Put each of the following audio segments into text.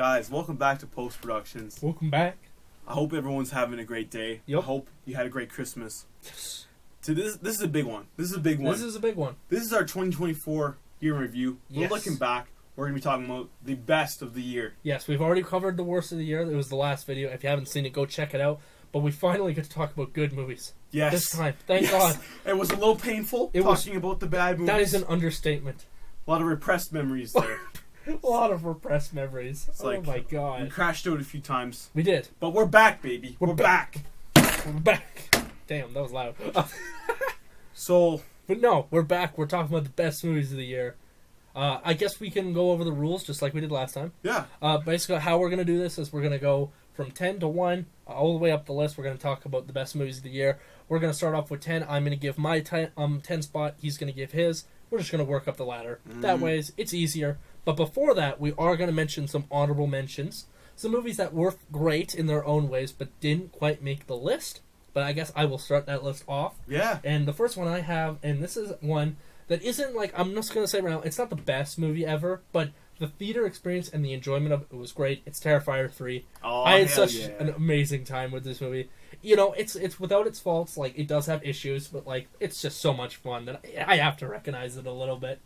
Guys, welcome back to Post Productions. Welcome back. I hope everyone's having a great day. Yep. I hope you had a great Christmas. Yes. So this is a big one. This is a big one. This is a big one. This is our 2024 year in review. Yes. We're looking back. We're going to be talking about the best of the year. Yes, we've already covered the worst of the year. It was the last video. If you haven't seen it, go check it out. But we finally get to talk about good movies. Yes. This time. Thank Yes. God. It was a little painful talking about the bad movies. That is an understatement. A lot of repressed memories there. A lot of repressed memories. It's like, my We God. crashed out a few times. We did. But we're back, baby. We're back. We're back. Damn, that was loud. So... But no, we're back. We're talking about the best movies of the year. I guess we can go over the rules just like we did last time. Yeah. Basically, how we're going to do this is we're going to go from 10 to 1, all the way up the list. We're going to talk about the best movies of the year. We're going to start off with 10. I'm going to give my 10 spot. He's going to give his. We're just going to work up the ladder. That way, it's easier. But before that, we are going to mention some honorable mentions. Some movies that were great in their own ways, but didn't quite make the list. But I guess I will start that list off. Yeah. And the first one I have, and this is one that isn't like, I'm just going to say right now, it's not the best movie ever, but the theater experience and the enjoyment of it was great. It's Terrifier 3. Oh, I had such an amazing time with this movie. You know, it's without its faults. Like, it does have issues, but like, it's just so much fun that I have to recognize it a little bit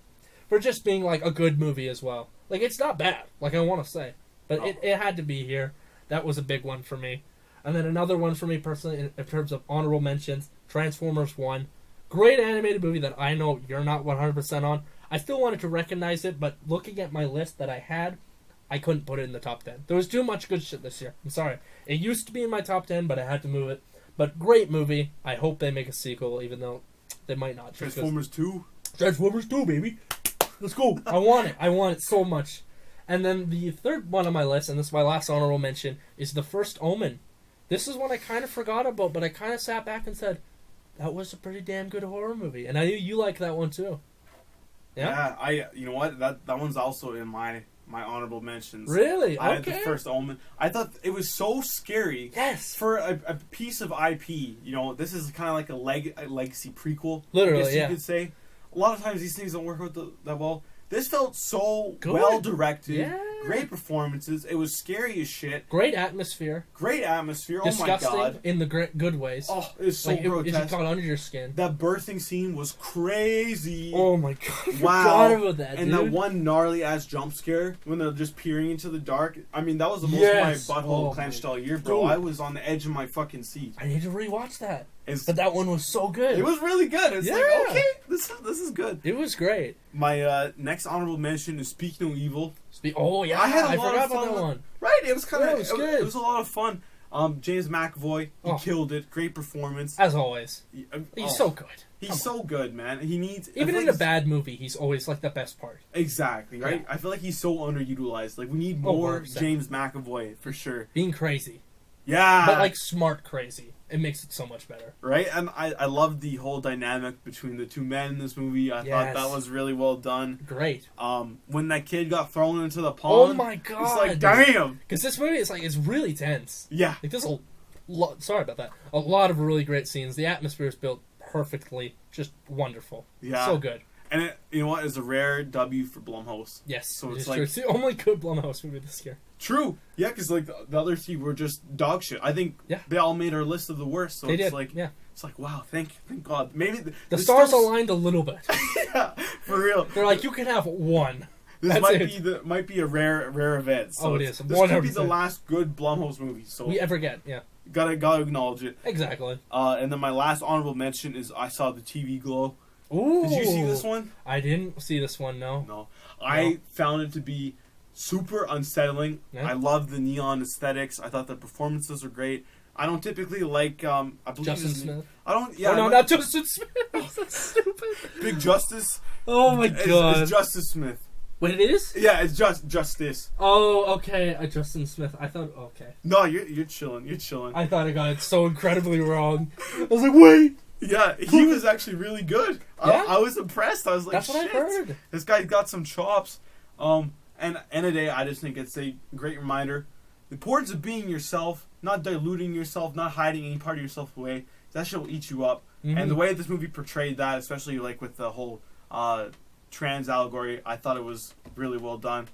for just being like a good movie as well. Like, it's not bad, like I want to say, but it had to be here. That was a big one for me. And then another one for me personally, in terms of honorable mentions, Transformers 1. Great animated movie that I know you're not 100% on. I still wanted to recognize it, but looking at my list that I had, I couldn't put it in the top 10. There was too much good shit this year. I'm sorry. It used to be in my top 10, but I had to move it. But great movie. I hope they make a sequel, even though they might not. Transformers 2. Transformers 2, baby. Let's go. I want it. I want it so much. And then the third one on my list, and this is my last honorable mention, is The First Omen. This is one I kind of forgot about, but I kind of sat back and said, that was a pretty damn good horror movie. And I knew you like that one too. Yeah? You know what? That one's also in my honorable mentions. Really? I had Okay. The First Omen. I thought it was so scary. Yes. For a piece of IP, you know, this is kind of like a legacy prequel. Literally, I guess yeah. you could say. A lot of times these things don't work out that well. This felt so Good. well directed. Yeah. Great performances. It was scary as shit. Great atmosphere. Great atmosphere. Disgusting Oh my God. in the good ways. Oh, it was so like, grotesque. It got under your skin. That birthing scene was crazy. Oh my God. I Wow. forgot about that, And dude. that one gnarly ass jump scare when they're just peering into the dark. I mean, that was the most Yes. my butthole Oh clenched my all year, bro. God. I was on the edge of my fucking seat. I need to rewatch that. It's, But that one was so good. it was really good. It's like, Yeah. okay, this is good. It was great. My next honorable mention is Speak No Evil. Oh yeah, I had a lot forgot of about fun that with- one. Right, it was kind of Yeah, it was good. It was a lot of fun. James McAvoy, he killed it. Great performance. As always, he's so good. He's so good, man. He needs Even in a bad movie, he's always like the best part. Exactly, right? Yeah. I feel like he's so underutilized. Like, we need more 100%. James McAvoy, for sure. Being crazy. Yeah. But like smart crazy. It makes it so much better. Right? And I love the whole dynamic between the two men in this movie. I thought that was really well done. Great. When that kid got thrown into the Oh pond. my God. It's like, damn! Because this movie is it's really tense. Yeah. Like there's sorry about that. A lot of really great scenes. The atmosphere is built perfectly. Just wonderful. Yeah. So good. And you know what? It's a rare W for Blumhouse. Yes. So it's true. It's the only good Blumhouse movie this year. True. Yeah, because like the other three were just dog shit. I think they all made our list of the worst. So they it's did. like, yeah. It's like, wow, thank God. Maybe the stars aligned a little bit. Yeah, for real. They're like, you can have one. This might be a rare event. So it is. This 100%. could be the last good Blumhouse movie. So we ever get. Yeah. Gotta acknowledge it. Exactly. And then my last honorable mention is I saw the TV Glow. Ooh. Did you see this one? I didn't see this one. No. I found it to be super unsettling. Yeah. I love the neon aesthetics. I thought the performances are great. I don't typically like I believe Justin Smith. I don't. Yeah. Oh no, not Justin Smith. That's stupid. Big Justice. Oh my God. It's Justice Smith. Wait, it is? Yeah, it's Justice. Oh, okay. Justin Smith. I thought. Okay. No, you're chilling. You're chilling. I thought I got it so incredibly wrong. I was like, wait. Yeah, he was actually really good. Yeah? I was impressed. I was like, that's what shit. I heard. This guy's got some chops. And end of the day, I just think it's a great reminder. The importance of being yourself, not diluting yourself, not hiding any part of yourself away. That shit will eat you up. Mm-hmm. And the way this movie portrayed that, especially like with the whole trans allegory, I thought it was really well done.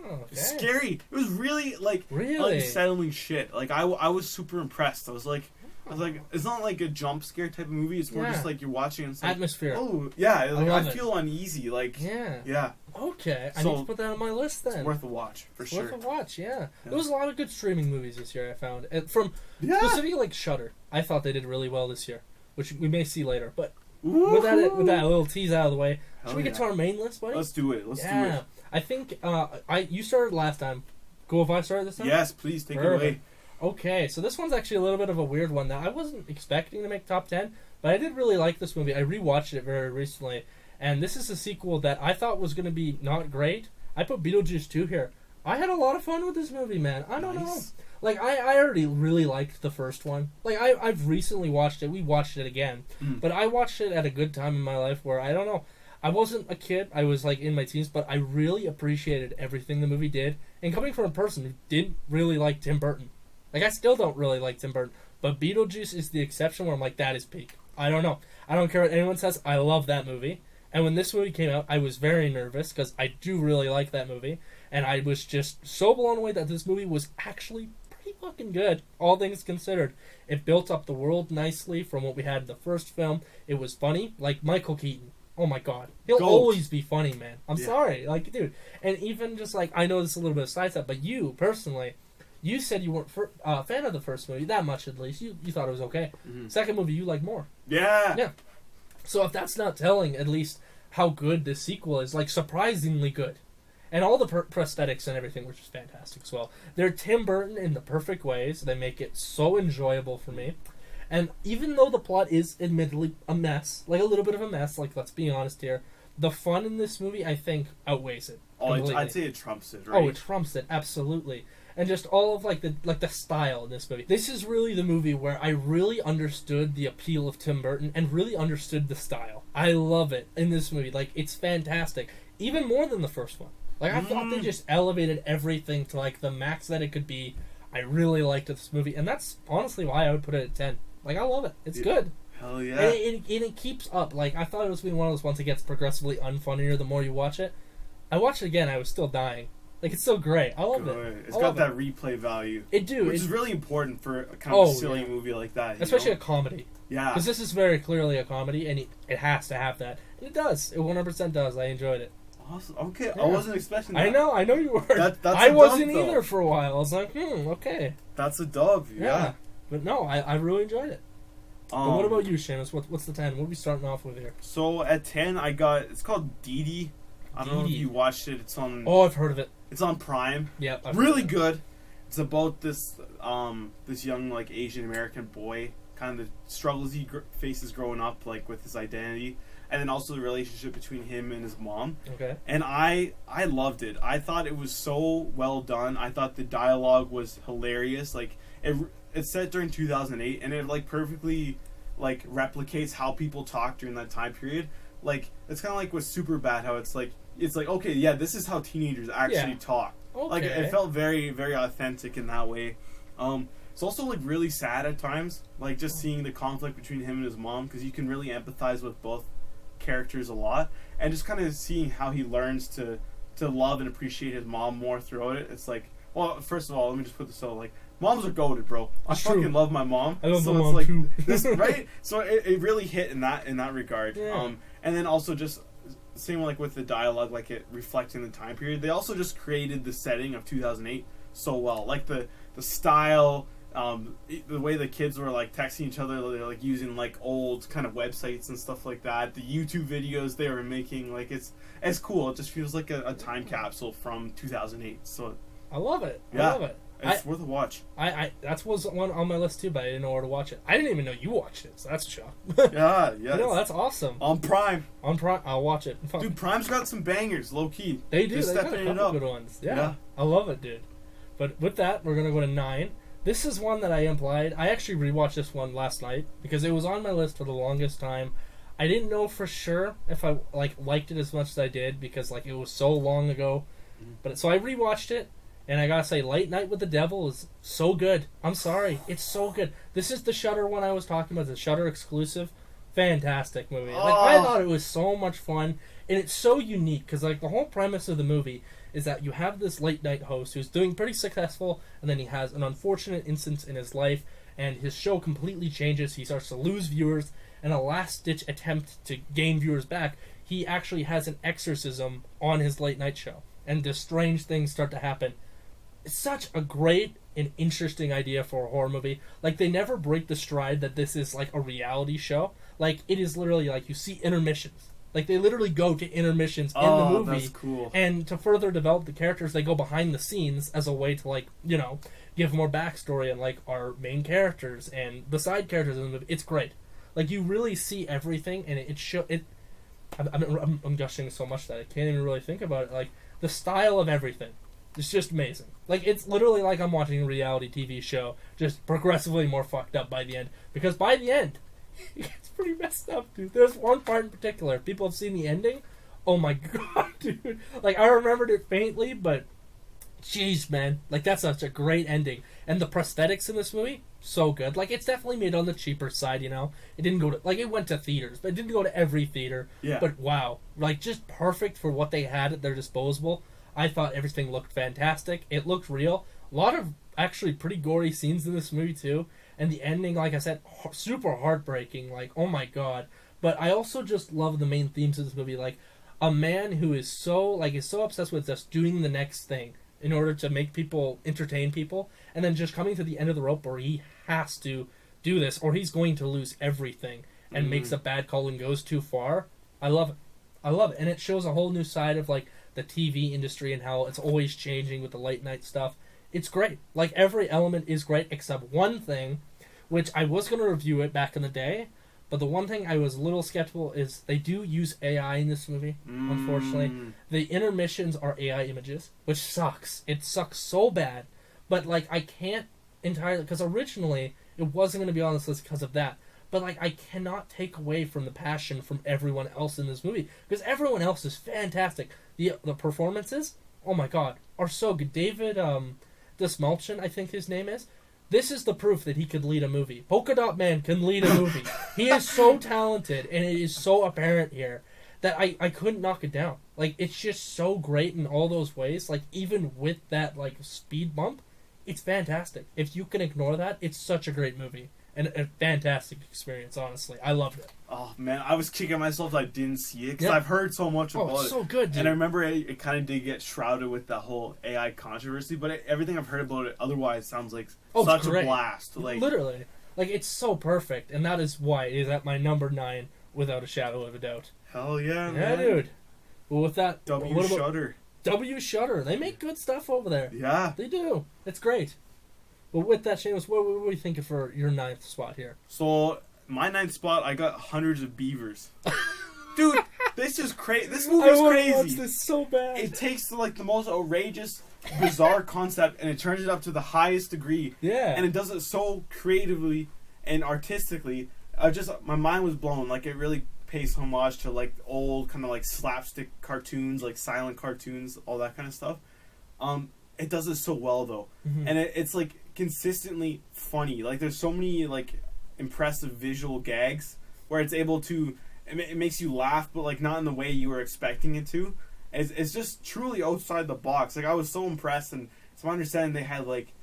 okay. Scary. It was really like Really? unsettling shit. Like I was super impressed. I was like, it's not like a jump scare type of movie. It's more just like you're watching and it's like, atmosphere. oh yeah, like, love I it. feel uneasy. Like yeah. Okay, I So, need to put that on my list then. It's worth a watch for It's sure. worth a watch, yeah. There was a lot of good streaming movies this year, I found. And from Yeah. specifically like Shudder. I thought they did really well this year, which we may see later. But Woo-hoo. with that little tease out of the way, Hell should we get to our main list, buddy? Let's do it. Let's do it. I think you started last time. Cool if I start this time? Yes, please take it Perfect. away. Okay, so this one's actually a little bit of a weird one. Now, I wasn't expecting to make top 10, but I did really like this movie. I rewatched it very recently, and this is a sequel that I thought was going to be not great. I put Beetlejuice 2 here. I had a lot of fun with this movie, man. I don't know. Like, I already really liked the first one. Like, I've recently watched it. We watched it again. But I watched it at a good time in my life where, I don't know, I wasn't a kid. I was, like, in my teens, but I really appreciated everything the movie did. And coming from a person who didn't really like Tim Burton. Like, I still don't really like Tim Burton. But Beetlejuice is the exception where I'm like, that is peak. I don't know. I don't care what anyone says. I love that movie. And when this movie came out, I was very nervous because I do really like that movie. And I was just so blown away that this movie was actually pretty fucking good, all things considered. It built up the world nicely from what we had in the first film. It was funny. Like, Michael Keaton. Oh my god. He'll always be funny, man. I'm sorry. Like, dude. And even just like, I know this is a little bit of side step, but you, personally, you said you weren't a fan of the first movie, that much at least. You thought it was okay. Second movie, you like more. Yeah. So if that's not telling, at least, how good this sequel is, like, surprisingly good. And all the prosthetics and everything were just fantastic as well. They're Tim Burton in the perfect ways. They make it so enjoyable for me. And even though the plot is admittedly a mess, like a little bit of a mess, like, let's be honest here, the fun in this movie, I think, outweighs it. Oh, I'd say it trumps it, right? Oh, it trumps it, absolutely. And just all of like the style in this movie. This is really the movie where I really understood the appeal of Tim Burton and really understood the style. I love it in this movie. Like, it's fantastic. Even more than the first one. Like, I thought they just elevated everything to like the max that it could be. I really liked this movie, and that's honestly why I would put it at 10. Like, I love it. It's good. Hell yeah. And it keeps up. Like, I thought it was being one of those ones that gets progressively unfunnier the more you watch it. I watched it again, I was still dying. Like, it's so great. I love it. It's got that replay value. It do. Which is really important for a kind of silly movie like that. Especially a comedy. Yeah. Because this is very clearly a comedy, and it has to have that. And it does. It 100% does. I enjoyed it. Awesome. Okay, Yeah. I wasn't expecting that. I know you were. That's I wasn't dub, either though. for a while. I was like, okay. That's a dub, yeah. But no, I really enjoyed it. But what about you, Seamus? What's the 10? What are we starting off with here? So at 10, it's called Dee Dee. I don't know if you watched it. It's on. Oh, I've heard of it. It's on Prime. Yep. Really good. It's about this young like Asian American boy, kind of the struggles he faces growing up, like with his identity, and then also the relationship between him and his mom. Okay. And I loved it. I thought it was so well done. I thought the dialogue was hilarious. Like it's set during 2008, and it like perfectly like replicates how people talk during that time period. Like, it's kind of like with Superbad, how it's like okay, yeah, this is how teenagers actually talk. Okay. Like, it felt very, very authentic in that way. It's also like really sad at times, like just seeing the conflict between him and his mom, because you can really empathize with both characters a lot, and just kind of seeing how he learns to love and appreciate his mom more throughout it. It's like, well, first of all, let me just put this out, like, moms are goated, bro. I fucking love my mom. I love so my it's mom like too. this, right? So it really hit in that regard. Yeah. And then also just same like with the dialogue, like it reflecting the time period. They also just created the setting of 2008 so well, like the style, the way the kids were like texting each other, they're like using like old kind of websites and stuff like that. The YouTube videos they were making, like it's cool. It just feels like a time capsule from 2008. So I love it. Yeah. I love it. It's worth a watch. That was one on my list too, but I didn't know where to watch it. I didn't even know you watched it, so that's a shock. Yeah. No, that's awesome. On Prime. On Prime, I'll watch it. Fuck. Dude, Prime's got some bangers, low key. They do. Just They got stepping a it couple up. good ones. Yeah, I love it, dude. But with that, we're gonna go to 9. This is one that I implied. I actually rewatched this one last night because it was on my list for the longest time. I didn't know for sure if I liked it as much as I did because like it was so long ago. But so I rewatched it. And I gotta say, Late Night with the Devil is so good. I'm sorry. It's so good. This is the Shudder one I was talking about, the Shudder exclusive. Fantastic movie. Like, I thought it was so much fun. And it's so unique, because like the whole premise of the movie is that you have this late night host who's doing pretty successful, and then he has an unfortunate instance in his life, and his show completely changes. He starts to lose viewers, and a last-ditch attempt to gain viewers back, he actually has an exorcism on his late night show, and the strange things start to happen. It's such a great and interesting idea for a horror movie. Like, they never break the stride that this is like a reality show. Like, it is literally like you see intermissions. Like, they literally go to intermissions in the movie. That's cool. And to further develop the characters, they go behind the scenes as a way to, like, you know, give more backstory and, like, our main characters and the side characters in the movie. It's great. Like, you really see everything, and I'm gushing so much that I can't even really think about it. Like, the style of everything is just amazing. Like, it's literally like I'm watching a reality TV show, just progressively more fucked up by the end. Because by the end, it's pretty messed up, dude. There's one part in particular. If people have seen the ending, oh my god, dude. Like, I remembered it faintly, but jeez, man. Like, that's such a great ending. And the prosthetics in this movie, so good. Like, it's definitely made on the cheaper side, you know? It didn't go to, like, it went to theaters, but it didn't go to every theater. Yeah. But wow. Like, just perfect for what they had at their disposal. I thought everything looked fantastic. It looked real. A lot of actually pretty gory scenes in this movie, too. And the ending, like I said, super heartbreaking. Like, oh my god. But I also just love the main themes of this movie. Like, a man who is so obsessed with just doing the next thing in order to make people, entertain people, and then just coming to the end of the rope where he has to do this, or he's going to lose everything, and makes a bad call and goes too far. I love it. I love it. And it shows a whole new side of, like, the TV industry and how it's always changing with the late night stuff. It's great. Like, every element is great except one thing, which I was going to review it back in the day, but the one thing I was a little skeptical is they do use AI in this movie, unfortunately. The intermissions are AI images, which sucks. It sucks so bad. But, like, I can't entirely... Because originally, it wasn't going to be on this list because of that. But, like, I cannot take away from the passion from everyone else in this movie. Because everyone else is fantastic. The performances, oh my god, are so good. David Desmalchin, I think his name is. This is the proof that he could lead a movie. Polka Dot Man can lead a movie. He is so talented, and it is so apparent here that I couldn't knock it down. Like, it's just so great in all those ways. Like, even with that, like, speed bump, it's fantastic. If you can ignore that, it's such a great movie. And a fantastic experience, honestly. I loved it. Oh, man, I was kicking myself that I didn't see it, because I've heard so much about it. Oh, so good, dude. And I remember it kind of did get shrouded with the whole AI controversy, but everything I've heard about it otherwise sounds like such a blast. Like, literally. Like, it's so perfect, and that is why it is at my number 9, without a shadow of a doubt. Hell yeah, man. Yeah, dude. Well, with that... Shudder. Shudder. They make good stuff over there. Yeah. They do. It's great. But with that, Seamus, what were you thinking for your 9th spot here? So, my 9th spot, I got Hundreds of Beavers. Dude, this is crazy. This movie is crazy. I watch this so bad. It takes like the most outrageous, bizarre concept and it turns it up to the highest degree. Yeah. And it does it so creatively and artistically. My mind was blown. Like, it really pays homage to like old kind of like slapstick cartoons, like silent cartoons, all that kind of stuff. It does it so well though, and it's like consistently funny. Like, there's so many like impressive visual gags where it's able to. It makes you laugh, but like not in the way you were expecting it to. It's just truly outside the box. Like, I was so impressed, and it's my understanding they had like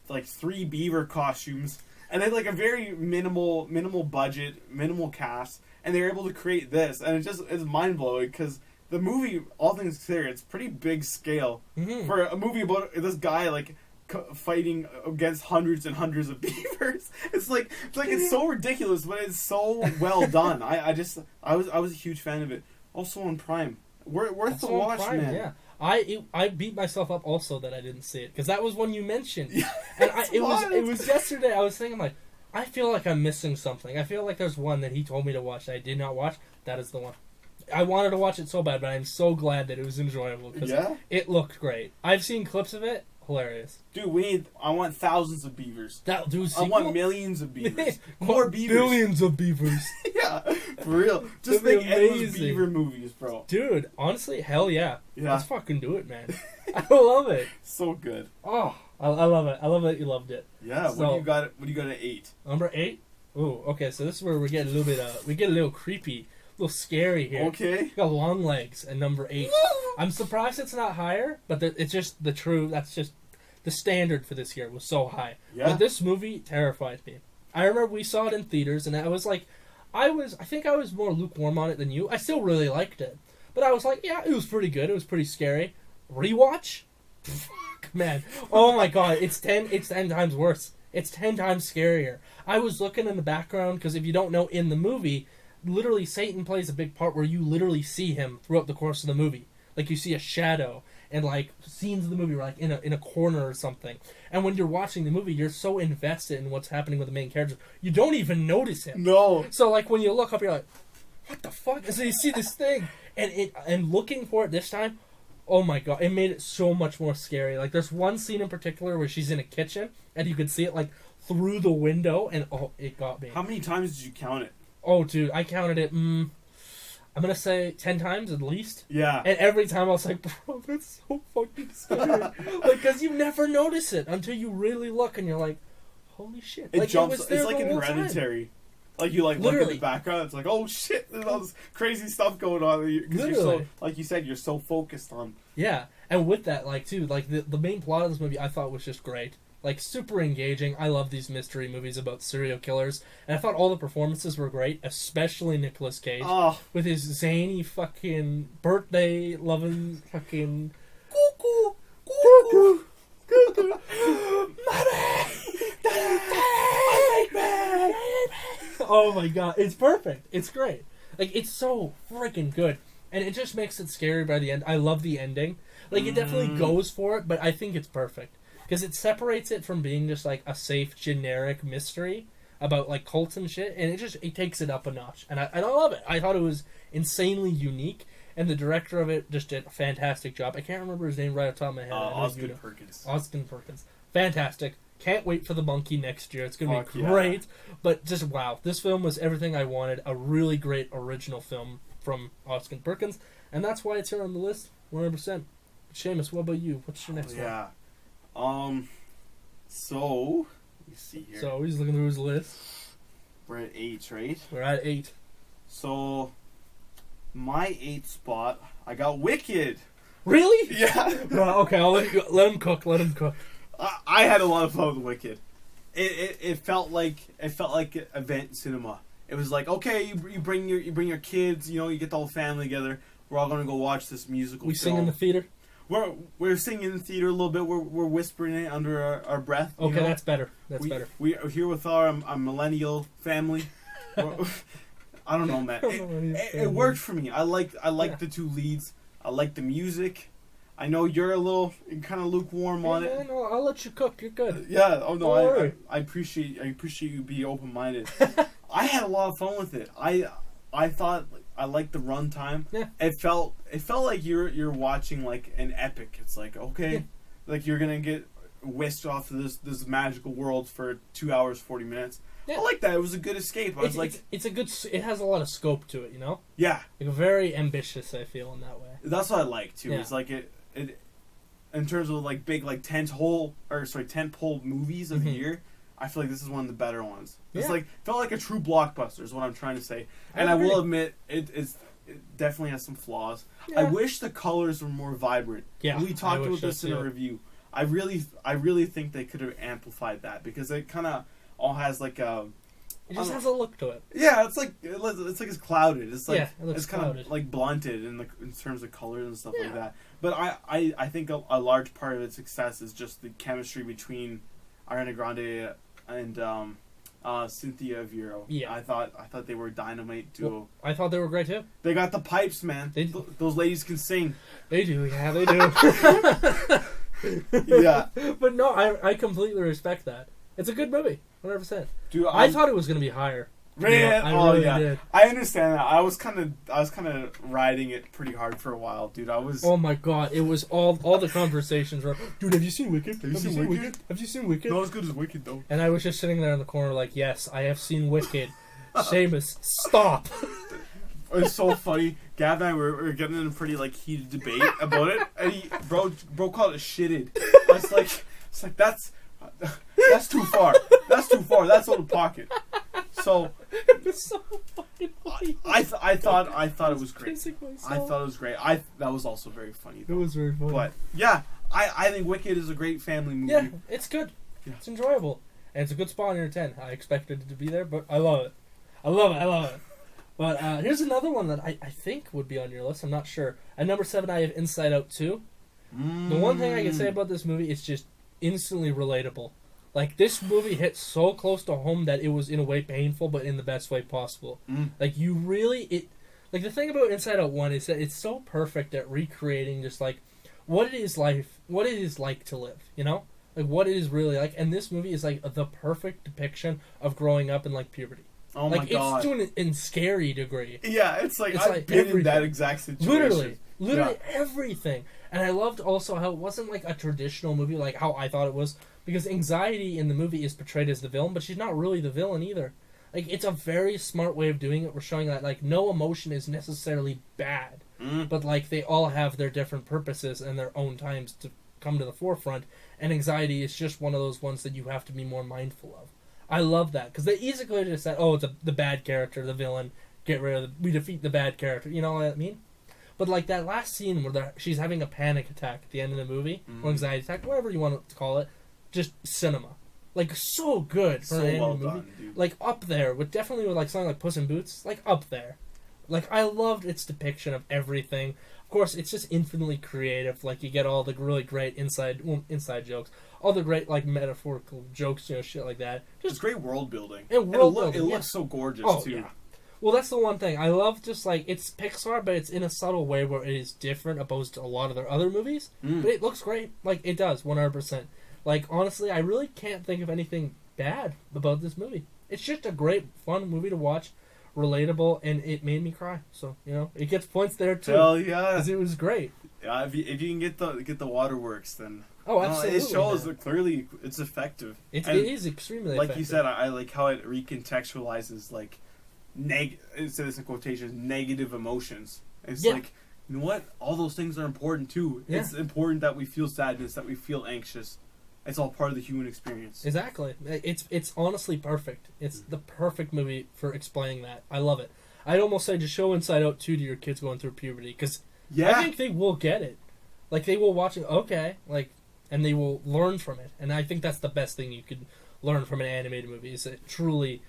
3 beaver costumes, and they had like a very minimal budget, minimal cast, and they were able to create this, and it's mind blowing because the movie, all things considered, it's pretty big scale for a movie about this guy like fighting against hundreds and hundreds of beavers. It's so ridiculous, but it's so well done. I was a huge fan of it. Also on Prime, worth the watch, Prime, man. Yeah. I beat myself up also that I didn't see it because that was one you mentioned, and it was yesterday. I was thinking like, I feel like I'm missing something. I feel like there's one that he told me to watch that I did not watch. That is the one. I wanted to watch it so bad, but I'm so glad that it was enjoyable because it looked great. I've seen clips of it. Hilarious. Dude, I want thousands of beavers. I want millions of beavers. More beavers. Billions of beavers. Yeah, for real. Just make endless beaver movies, bro. Dude, honestly, hell yeah. Let's fucking do it, man. I love it. So good. Oh, I love it. I love that you loved it. Yeah, so, what do you got at 8? Number 8? Ooh, okay, so this is where we get a little bit we get a little creepy, a little scary here. Okay. We got Long Legs at number 8. I'm surprised it's not higher, but it's just the true. That's just the standard for this year was so high. Yeah. But this movie terrified me. I remember we saw it in theaters, and I was like, I think I was more lukewarm on it than you. I still really liked it, but I was like, yeah, it was pretty good. It was pretty scary. Rewatch, fuck, man. Oh my god, it's 10 times worse. It's 10 times scarier. I was looking in the background because if you don't know, in the movie, literally Satan plays a big part where you literally see him throughout the course of the movie. Like you see a shadow and like scenes of the movie were like in a corner or something. And when you're watching the movie, you're so invested in what's happening with the main character, you don't even notice him. No. So like when you look up, you're like, what the fuck? And so you see this thing, and looking for it this time, oh my god, it made it so much more scary. Like there's one scene in particular where she's in a kitchen and you could see it like through the window, and oh, it got me. How many times did you count it? Oh, dude, I counted it. I'm gonna say 10 times at least. Yeah. And every time I was like, bro, that's so fucking scary. Like, because you never notice it until you really look, and you're like, holy shit. It like, jumps. It was there it's like the in whole time. Hereditary. Like you like look at the background, it's like, oh shit, there's all this crazy stuff going on. Because you're so, like you said, you're so focused on. Yeah, and with that, like too, like the main plot of this movie, I thought was just great. Like super engaging. I love these mystery movies about serial killers, and I thought all the performances were great, especially Nicolas Cage with his zany fucking birthday loving fucking cuckoo, cuckoo, cuckoo, oh my god, it's perfect. It's great. Like it's so freaking good, and it just makes it scary by the end. I love the ending. Like it definitely goes for it, but I think it's perfect. Because it separates it from being just like a safe, generic mystery about like cults and shit, and it takes it up a notch. And I love it. I thought it was insanely unique, and the director of it just did a fantastic job. I can't remember his name right off the top of my head. Osgood Perkins. Osgood Perkins. Fantastic. Can't wait for the Monkey next year. It's going to be great. Yeah. But just wow. This film was everything I wanted. A really great original film from Osgood Perkins. And that's why it's here on the list. 100%. Seamus, what about you? What's your next one? Yeah. So, let me see here. So, he's looking through his list. We're at 8, right? We're at 8. So, my 8th spot, I got Wicked. Really? Yeah. Well, okay, I'll let him cook. Let him cook. I had a lot of fun with Wicked. It felt like event cinema. It was like, okay, you bring your kids, you get the whole family together. We're all gonna go watch this musical. We sing in the theater. We're singing in the theater a little bit. We're whispering it under our breath. Okay, that's better. That's better. We are here with our millennial family. I don't know, man. It worked for me. I like the two leads. I like the music. I know you're kind of lukewarm on it. No, I'll let you cook. You're good. Yeah. Oh no, I appreciate you being open minded. I had a lot of fun with it. I thought I liked the runtime. Yeah. It felt like you're watching like an epic. It's like, okay, like you're gonna get whisked off to this magical world for 2 hours 40 minutes. Yeah. I like that. It was a good escape. I was it's a good. It has a lot of scope to it, Yeah. Like very ambitious. I feel in that way. That's what I like too. Yeah. It's like it in terms of like big like tentpole movies of the year. I feel like this is one of the better ones. It's felt like a true blockbuster is what I'm trying to say. And I will admit it definitely has some flaws. Yeah. I wish the colors were more vibrant. Yeah, we talked about this in a review. I really think they could have amplified that because it kind of all has like a. It just has a look to it. Yeah, it's like it's clouded. It's like it's kind of like blunted in terms of colors and stuff like that. But I think a large part of its success is just the chemistry between Ariana Grande and Cynthia Vero. Yeah, I thought they were dynamite duo. Well, I thought they were great too. They got the pipes, man. Those ladies can sing. They do. Yeah, they do. Yeah, but no, I completely respect that. It's a good movie, 100%. Dude, I thought it was going to be higher. Man, I really did. I understand that. I was kind of riding it pretty hard for a while, dude. Oh my god, it was all the conversations were, dude, have you seen Wicked? Have you seen Wicked? Have you seen Wicked? Not as good as Wicked though. And I was just sitting there in the corner like, yes, I have seen Wicked. Seamus, stop. It's so funny. Gab and I were getting in a pretty like heated debate about it, and bro called it shitted. It's like that's too far. That's too far. That's out of pocket. So it was so fucking funny. I I thought it was great. Pissing myself. I thought it was great. That was also very funny. Though. It was very funny. But yeah, I think Wicked is a great family movie. Yeah, it's good. Yeah. It's enjoyable. And it's a good spot in your 10. I expected it to be there, but I love it. I love it. But here's another one that I think would be on your list. I'm not sure. At number 7, I have Inside Out 2. The one thing I can say about this movie is just instantly relatable. Like, this movie hit so close to home that it was, in a way, painful, but in the best way possible. Like, you really... Like, the thing about Inside Out 1 is that it's so perfect at recreating just, like, what it is like to live, you know? Like, what it is really like. And this movie is, like, the perfect depiction of growing up in, like, puberty. Oh my god. It's to an in scary degree. Yeah, it's I've been everything. in that exact situation. Literally everything. And I loved also how it wasn't, like, a traditional movie, like how I thought it was. Because Anxiety in the movie is portrayed as the villain, but she's not really the villain either. Like, it's a very smart way of doing it. We're showing that, like, no emotion is necessarily bad. But, like, they all have their different purposes and their own times to come to the forefront, and Anxiety is just one of those ones that you have to be more mindful of. I love that, because they easily just said, oh, it's the bad character, the villain, we defeat the bad character, you know what I mean? But, like, that last scene where she's having a panic attack at the end of the movie, or anxiety attack, whatever you want to call it, just cinema. Like, so good for an animated movie. Done, dude. Like, up there, definitely with, like, something like Puss in Boots, like, up there. Like, I loved its depiction of everything. Of course, it's just infinitely creative. Like, you get all the really great inside jokes. All the great, like, metaphorical jokes, you know, shit like that. Just great world building. And world building, it looks so gorgeous, too. Yeah. Well, that's the one thing. I love just, like, it's Pixar, but it's in a subtle way where it is different opposed to a lot of their other movies. But it looks great. Like, it does, 100%. Like, honestly, I really can't think of anything bad about this movie. It's just a great, fun movie to watch. Relatable, and it made me cry. So, you know, it gets points there too. Hell yeah, because it was great. Yeah, if you can get the waterworks, then absolutely, it shows that clearly it's effective. It is extremely like effective. you said. I like how it recontextualizes like instead of quotations negative emotions. It's like, you know what? All those things are important too. Yeah. It's important that we feel sadness, that we feel anxious. It's all part of the human experience. Exactly. It's honestly perfect. It's the perfect movie for explaining that. I love it. I'd almost say just show Inside Out 2 to your kids going through puberty, because I think they will get it. Like, they will watch it, okay, like, and they will learn from it. And I think that's the best thing you could learn from an animated movie, is that truly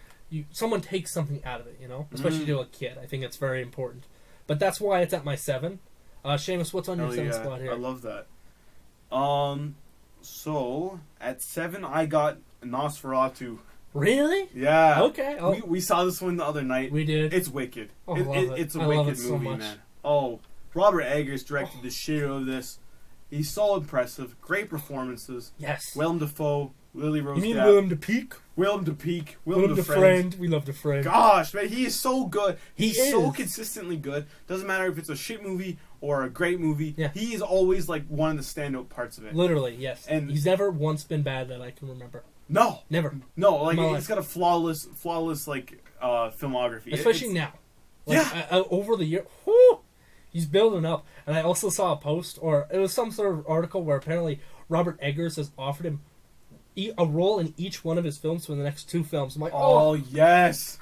someone takes something out of it, you know? Especially to a kid. I think that's very important. But that's why it's at my 7. Seamus, what's on your 7th spot here? I love that. So, at 7, I got Nosferatu. Really? Yeah. Okay. We saw this one the other night. We did. It's wicked. Oh, it's a wicked movie, man. Oh, Robert Eggers directed the shit out of this. He's so impressive. Great performances. Yes. Willem Dafoe, Lily Rose. You mean Willem Dapeek? Willem Dapeek. Willem Dafoe. We love Dafoe. Gosh, man, he is so good. He's so consistently good. Doesn't matter if it's a shit movie or a great movie. Yeah. He is always like one of the standout parts of it. Literally, yes. And he's never once been bad that I can remember. No, never. No, like he's got a flawless like filmography, especially now. Like, over the year, he's building up. And I also saw a post, or it was some sort of article where apparently Robert Eggers has offered him a role in each one of his films for the next 2 films. I'm like, yes,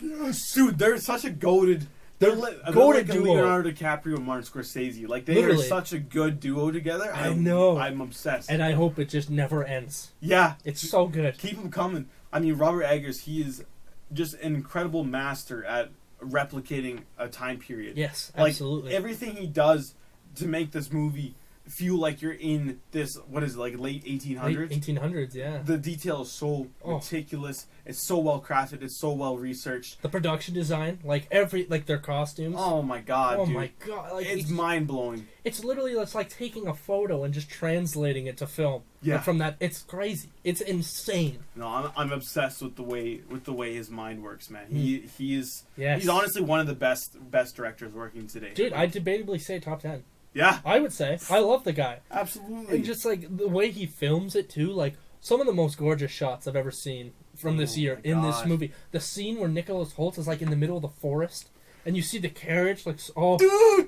dude, they're such a goated. They're like duo. Leonardo DiCaprio and Martin Scorsese. Like, they are such a good duo together. I know. I'm obsessed. And I hope it just never ends. Yeah. It's so good. Keep them coming. I mean, Robert Eggers, he is just an incredible master at replicating a time period. Yes, absolutely. Like, everything he does to make this movie feel like you're in this, what is it, like late 1800s? Late 1800s, yeah. The detail is so meticulous. It's so well crafted. It's so well researched. The production design, like their costumes. Oh my god, dude. Oh my god. Like, it's mind blowing. It's literally, it's like taking a photo and just translating it to film. Yeah. Like, from that, it's crazy. It's insane. No, I'm obsessed with the way his mind works, man. He is. Yes. He's honestly one of the best directors working today. Dude, I'd debatably say top 10. Yeah. I would say. I love the guy. Absolutely. And just, like, the way he films it, too. Like, some of the most gorgeous shots I've ever seen from this year in this movie. The scene where Nicholas Hoult is, like, in the middle of the forest. And you see the carriage, like, dude,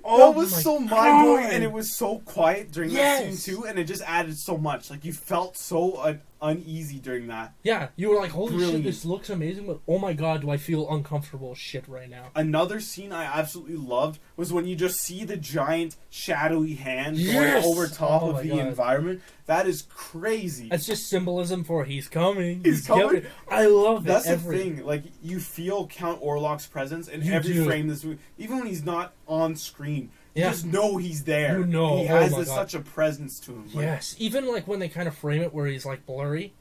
that was so mind-blowing. And it was so quiet during that scene, too. And it just added so much. Like, you felt so uneasy during that. Yeah, you were like, holy Brilliant. shit, this looks amazing, but oh my god, do I feel uncomfortable as shit right now. Another scene I absolutely loved was when you just see the giant shadowy hand Yes! going over top Oh of my the God. environment. That is crazy. It's just symbolism for he's coming. He's coming. I love That's it. the thing. Like, you feel Count Orlok's presence in You every do. frame of this movie. Even when he's not on screen. You Yeah. just know he's there. You know. He Oh has my God. such a presence to him. Like, Yes, even like when they kind of frame it where he's like blurry,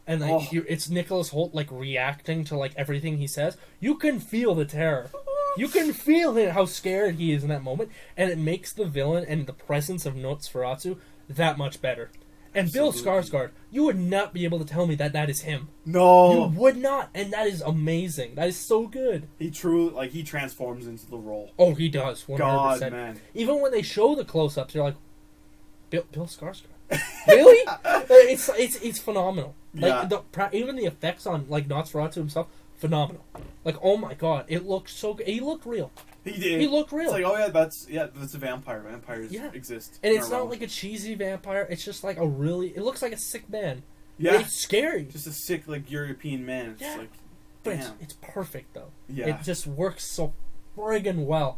and like Oh. it's Nicholas Hoult like reacting to like everything he says. You can feel the terror. You can feel it, how scared he is in that moment, and it makes the villain and the presence of Nosferatu that much better. And Bill Absolutely. Skarsgård, you would not be able to tell me that that is him. No. You would not, and that is amazing. That is so good. He truly, like, he transforms into the role. Oh, he does. 100%. God, man. Even when they show the close-ups, you're like, Bill Skarsgård. Really? It's phenomenal. Like Yeah. even the effects on like Nosferatu himself, phenomenal. Like, oh my god, it looked so good. He looked real. He did. He looked real. It's like, oh yeah, that's a vampire. Vampires Yeah. exist. And in it's our not realm. like a cheesy vampire. It's just like a really. It looks like a sick man. Yeah. It's scary, Just a sick, like, European man. It's Yeah. like, but damn. it's perfect though. Yeah. It just works so friggin' well.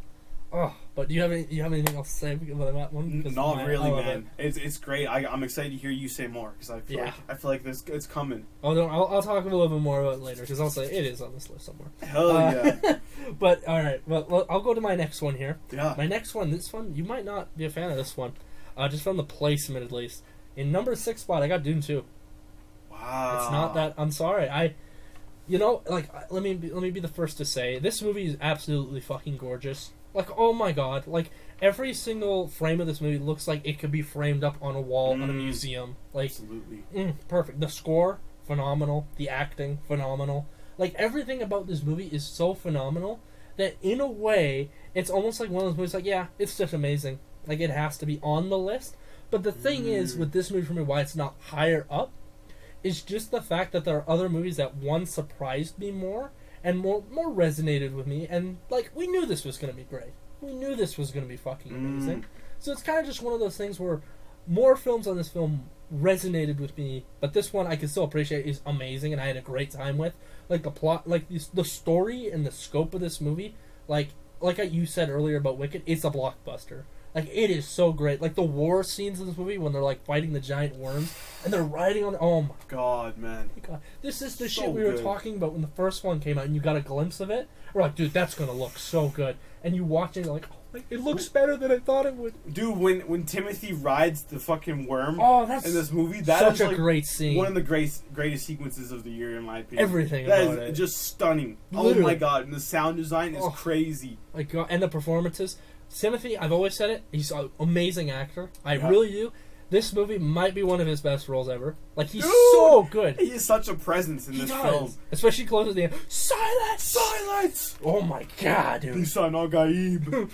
Oh, but do you have anything else to say about that one? 'Cause Not I really, love man. It's great. I'm excited to hear you say more because Yeah. I feel like this it's coming. Oh no, I'll talk a little bit more about it later because I'll say it is on this list somewhere. Hell yeah, But all right, well I'll go to my next one here. yeah. My next one, this one you might not be a fan of this one, just from the placement at least. In number 6 spot, I got Dune 2. Wow. It's not that. I'm sorry. Let me be the first to say this movie is absolutely fucking gorgeous. Like, oh my god, like every single frame of this movie looks like it could be framed up on a wall in a museum. Like, Absolutely. perfect. The score, phenomenal. The acting, phenomenal. Like, everything about this movie is so phenomenal that in a way, it's almost like one of those movies. Like, yeah, it's just amazing. Like, it has to be on the list. But the thing is, with this movie for me, why it's not higher up, is just the fact that there are other movies that one surprised me more and more resonated with me, and like we knew this was gonna be great. We knew this was gonna be fucking amazing. So it's kind of just one of those things where more films on this film resonated with me, but this one I can still appreciate is amazing, and I had a great time with. Like the plot, like the story and the scope of this movie, like you said earlier about Wicked, it's a blockbuster. Like, it is so great. Like, the war scenes in this movie when they're, like, fighting the giant worms and they're riding on... Oh, my God, man. God. This is the So shit we were good. talking about when the first one came out and you got a glimpse of it. We're like, dude, that's going to look so good. And you watch it and you're like, oh, it looks better than I thought it would. Dude, when Timothy rides the fucking worm Oh, that's in this movie, that such is a like great scene. one of the greatest sequences of the year, in my opinion. Everything That about is it. just stunning. Oh Literally. my god, and the sound design is Oh. crazy. Like, and the performances. Timothy, I've always said it, he's an amazing actor. I Yeah. really do. This movie might be one of his best roles ever. Like, he's Dude! so good. He is such a presence in He this does. film. Especially close at the end. Silence! Silence! Oh my god, dude. Bisa no Gaib.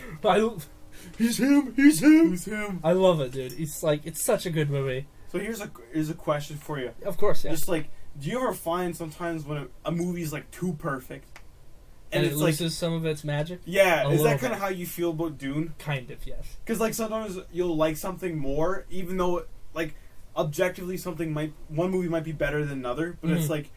He's him. He's him. Who's him? I love it, dude. It's like, it's such a good movie. So here's a question for you. Of course, yeah. Just like, do you ever find sometimes when a movie's like too perfect, And it it's like, loses some of its magic? yeah, A is little that kind bit. of how you feel about Dune? Kind of, yes. Because like sometimes you'll like something more, even though like objectively one movie might be better than another, but it's Mhm. like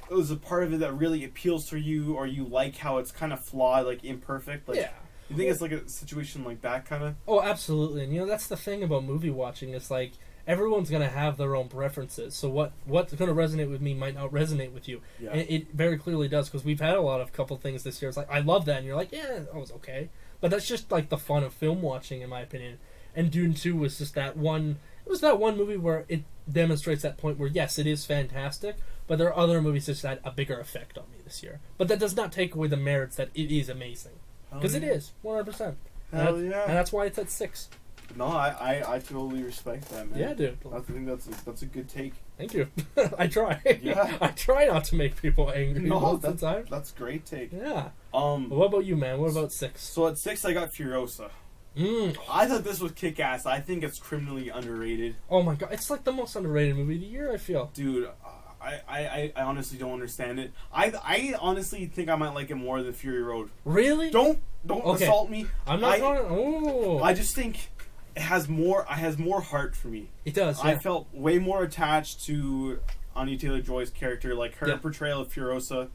it was a part of it that really appeals to you, or you like how it's kind of flawed, like imperfect. Like, Yeah. you think it's like a situation like that kind of? Oh, absolutely. And, that's the thing about movie watching. It's like, everyone's going to have their own preferences. So what's going to resonate with me might not resonate with you. Yeah. And it very clearly does, because we've had a lot of couple things this year. It's like, I love that. And you're like, yeah, that was okay. But that's just like the fun of film watching, in my opinion. And Dune 2 was just that one... It was that one movie where it demonstrates that point where, yes, it is fantastic, but there are other movies that just had a bigger effect on me this year. But that does not take away the merits that it is amazing. Because it is, 100%. Hell yeah. And that's why it's at 6. No, I totally respect that, man. Yeah, dude. I think that's a good take. Thank you. I try. Yeah. I try not to make people angry No, most of the time. that's great take. Yeah. What about you, man? What about 6? So at 6 I got Furiosa. Mm. I thought this was kick-ass. I think it's criminally underrated. Oh my god, it's like the most underrated movie of the year, I feel. Dude, I honestly don't understand it. I honestly think I might like it more than Fury Road. Really? Don't Okay. assault me. I'm not going. Oh. I just think it has more heart for me. It does. I Yeah. felt way more attached to Anya Taylor-Joy's character, like her portrayal of Furiosa.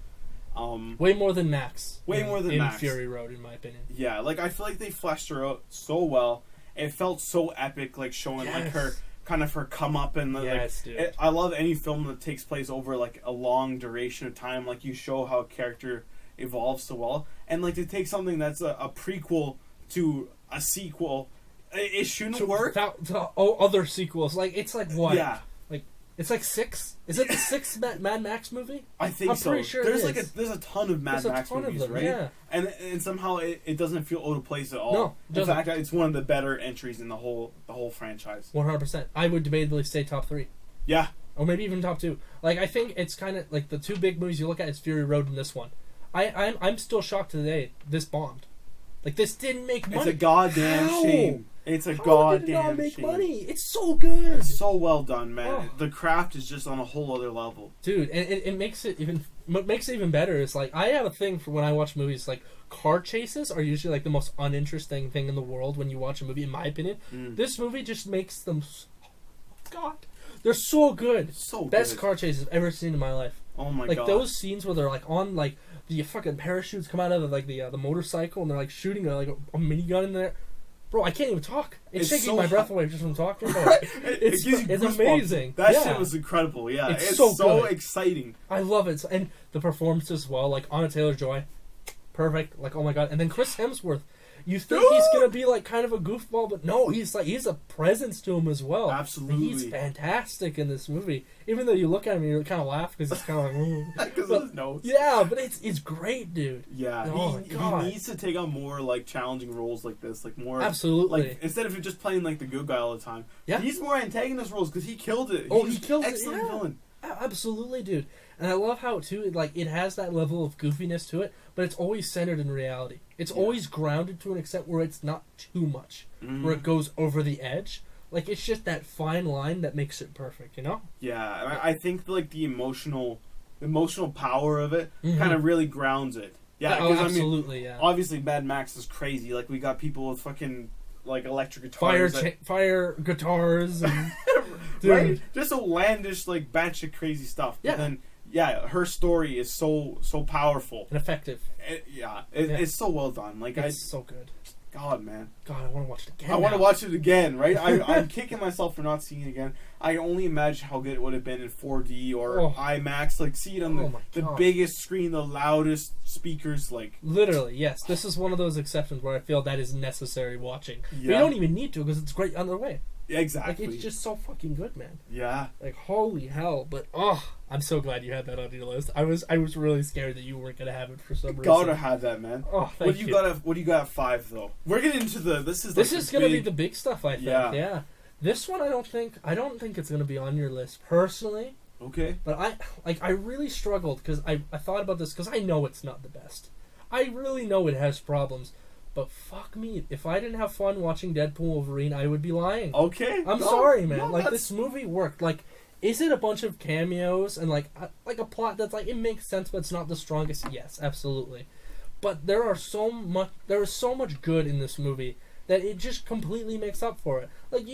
Way more than Max. In Max. Fury Road, in my opinion. Yeah, like I feel like they fleshed her out so well. It felt so epic, like showing like her kind of her come up and dude. I love any film that takes place over like a long duration of time. Like you show how a character evolves so well, and like to take something that's a prequel to a sequel, it shouldn't work. To other sequels, like it's like what? Yeah. It's like 6. Is it the 6th Mad Max movie? I think I'm pretty sure there's it is. there's a ton of Mad Max movies, right? Yeah. And somehow it doesn't feel out of place at all. No, it in doesn't. fact, it's one of the better entries in the whole franchise. 100%. I would debatably say top 3. Yeah. Or maybe even top 2. Like I think it's kind of like the two big movies you look at is Fury Road and this one. I'm still shocked today. This bombed. Like this didn't make money. It's a goddamn shame. It's a How goddamn did it not make shame. money? It's so good. It's so well done, man. Oh. The craft is just on a whole other level, dude. And it makes it even. What makes it even better is like I have a thing for when I watch movies. Like car chases are usually like the most uninteresting thing in the world when you watch a movie. In my opinion, this movie just makes them. God, they're so good. So best good. car chases I've ever seen in my life. Oh my god! god! Like those scenes where they're like on like the fucking parachutes come out of the motorcycle and they're like shooting a minigun in there. Bro, I can't even talk. It's taking so my breath away just from talking about it. It's amazing. That shit was incredible. Yeah, it's so exciting. I love it, and the performance as well. Like Anya Taylor-Joy, perfect. Like oh my god, and then Chris Hemsworth. You think he's gonna be like kind of a goofball, but no, he's a presence to him as well. Absolutely, he's fantastic in this movie. Even though you look at him, and you kind of laugh because it's kind of like, because of his nose. Yeah, but it's great, dude. Yeah, he needs to take on more like challenging roles like this, like more absolutely. Like instead of just playing like the good guy all the time, he's more antagonist roles because he killed it. He killed excellent it. Yeah. villain. Absolutely, dude. And I love how too like it has that level of goofiness to it, but it's always centered in reality. It's always grounded to an extent where it's not too much, where it goes over the edge. Like it's just that fine line that makes it perfect, you know? Yeah, and I think like the emotional power of it kind of really grounds it. Yeah, absolutely. I mean, obviously Mad Max is crazy. Like we got people with fucking like electric guitars, fire guitars, and right? Just outlandish, like batshit crazy stuff. But then, her story is so powerful and effective. It's so well done. Like it's so good. God, man. God, I want to watch it again. I want to watch it again, right? I'm kicking myself for not seeing it again. I only imagine how good it would have been in 4D or IMAX. Like, see it on the biggest screen, the loudest speakers. Like, literally, yes. This is one of those exceptions where I feel that is necessary watching. Yeah. But you don't even need to because it's great on their way. Exactly. Like, it's just so fucking good, man. Yeah. Like, holy hell. But, I'm so glad you had that on your list. I was really scared that you weren't going to have it for some reason. Gotta have that, man. Oh, thank you. What do you got at 5, though? We're getting into this is going to be the big stuff, I think. Yeah. This one, I don't think it's going to be on your list, personally. Okay. But I really struggled, because I thought about this, because I know it's not the best. I really know it has problems. But fuck me, if I didn't have fun watching Deadpool Wolverine, I would be lying. Okay. I'm sorry, man. Like, this movie worked. Like, is it a bunch of cameos and, like a plot that's, like, it makes sense, but it's not the strongest? Yes, absolutely. But there is so much good in this movie that it just completely makes up for it. Like,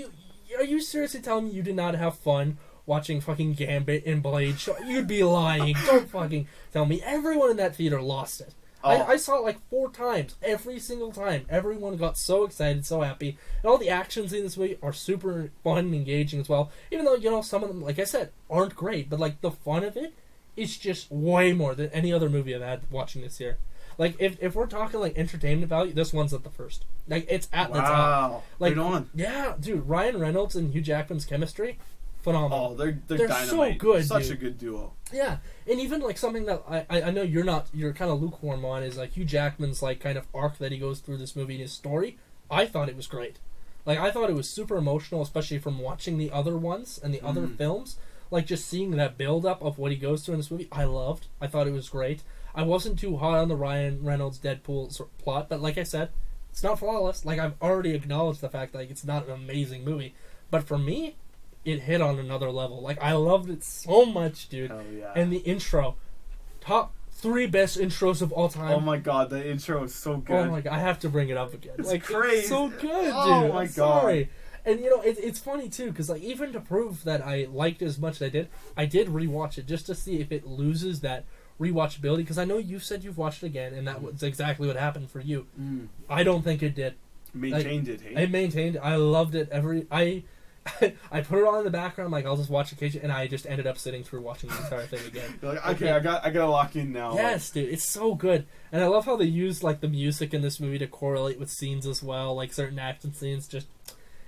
are you seriously telling me you did not have fun watching fucking Gambit and Blade Show? You'd be lying. Don't fucking tell me. Everyone in that theater lost it. I saw it like 4 times. Every single time. Everyone got so excited, so happy. And all the actions in this movie are super fun and engaging as well. Even though, some of them, like I said, aren't great. But, like, the fun of it is just way more than any other movie I've had watching this year. Like, if we're talking, like, entertainment value, this one's at the first. Like, it's at the top. Like, right on. Yeah, dude. Ryan Reynolds and Hugh Jackman's chemistry, phenomenal. Oh, they're dynamite. So good, Such dude. a good duo. Yeah, and even like something that I know you're kind of lukewarm on is like Hugh Jackman's like kind of arc that he goes through this movie and his story. I thought it was great. Like I thought it was super emotional, especially from watching the other ones and the other films. Like just seeing that build up of what he goes through in this movie, I loved. I thought it was great. I wasn't too hot on the Ryan Reynolds Deadpool plot, but like I said, it's not flawless. Like I've already acknowledged the fact that like, it's not an amazing movie, but for me, it hit on another level. Like, I loved it so much, dude. Hell yeah. And the intro. Top 3 best intros of all time. Oh my god, the intro is so good. Oh my god, I have to bring it up again. It's crazy. It's so good, dude. Oh my god. Sorry. And it's funny too, because like even to prove that I liked it as much as I did rewatch it just to see if it loses that rewatchability. Because I know you said you've watched it again, and that was exactly what happened for you. I don't think it did. Maintained it. Hey? It maintained. I loved it. I put it on in the background, like I'll just watch occasion, and I just ended up sitting through watching the entire thing again. You're like, okay, I gotta lock in now. Yes, dude, it's so good, and I love how they use like the music in this movie to correlate with scenes as well, like certain action scenes.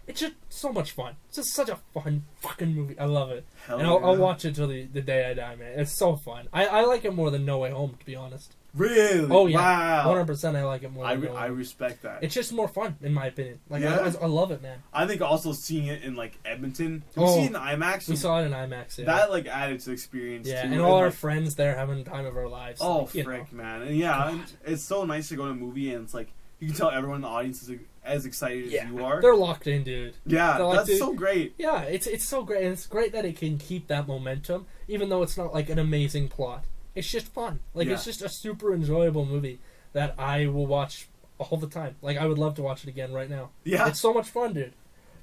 It's just so much fun. It's just such a fun fucking movie. I love it, and I'll watch it till the day I die, man. It's so fun. I like it more than No Way Home, to be honest. Really? Oh yeah, wow. 100%. I like it more. I respect that. It's just more fun, in my opinion. Like Yeah. I love it, man. I think also seeing it in like Edmonton. Did we see it in IMAX? We saw it in IMAX. Yeah. That like added to the experience. Yeah, too. and all our friends there having the time of our lives. Oh like, frick, man! And yeah, and it's so nice to go to a movie and it's like you can tell everyone in the audience is as excited as you are. They're locked in, dude. Yeah, They're that's so great. Yeah, it's so great, and it's great that it can keep that momentum, even though it's not like an amazing plot. It's just fun. Like it's just a super enjoyable movie that I will watch all the time. Like I would love to watch it again right now. Yeah, it's so much fun, dude.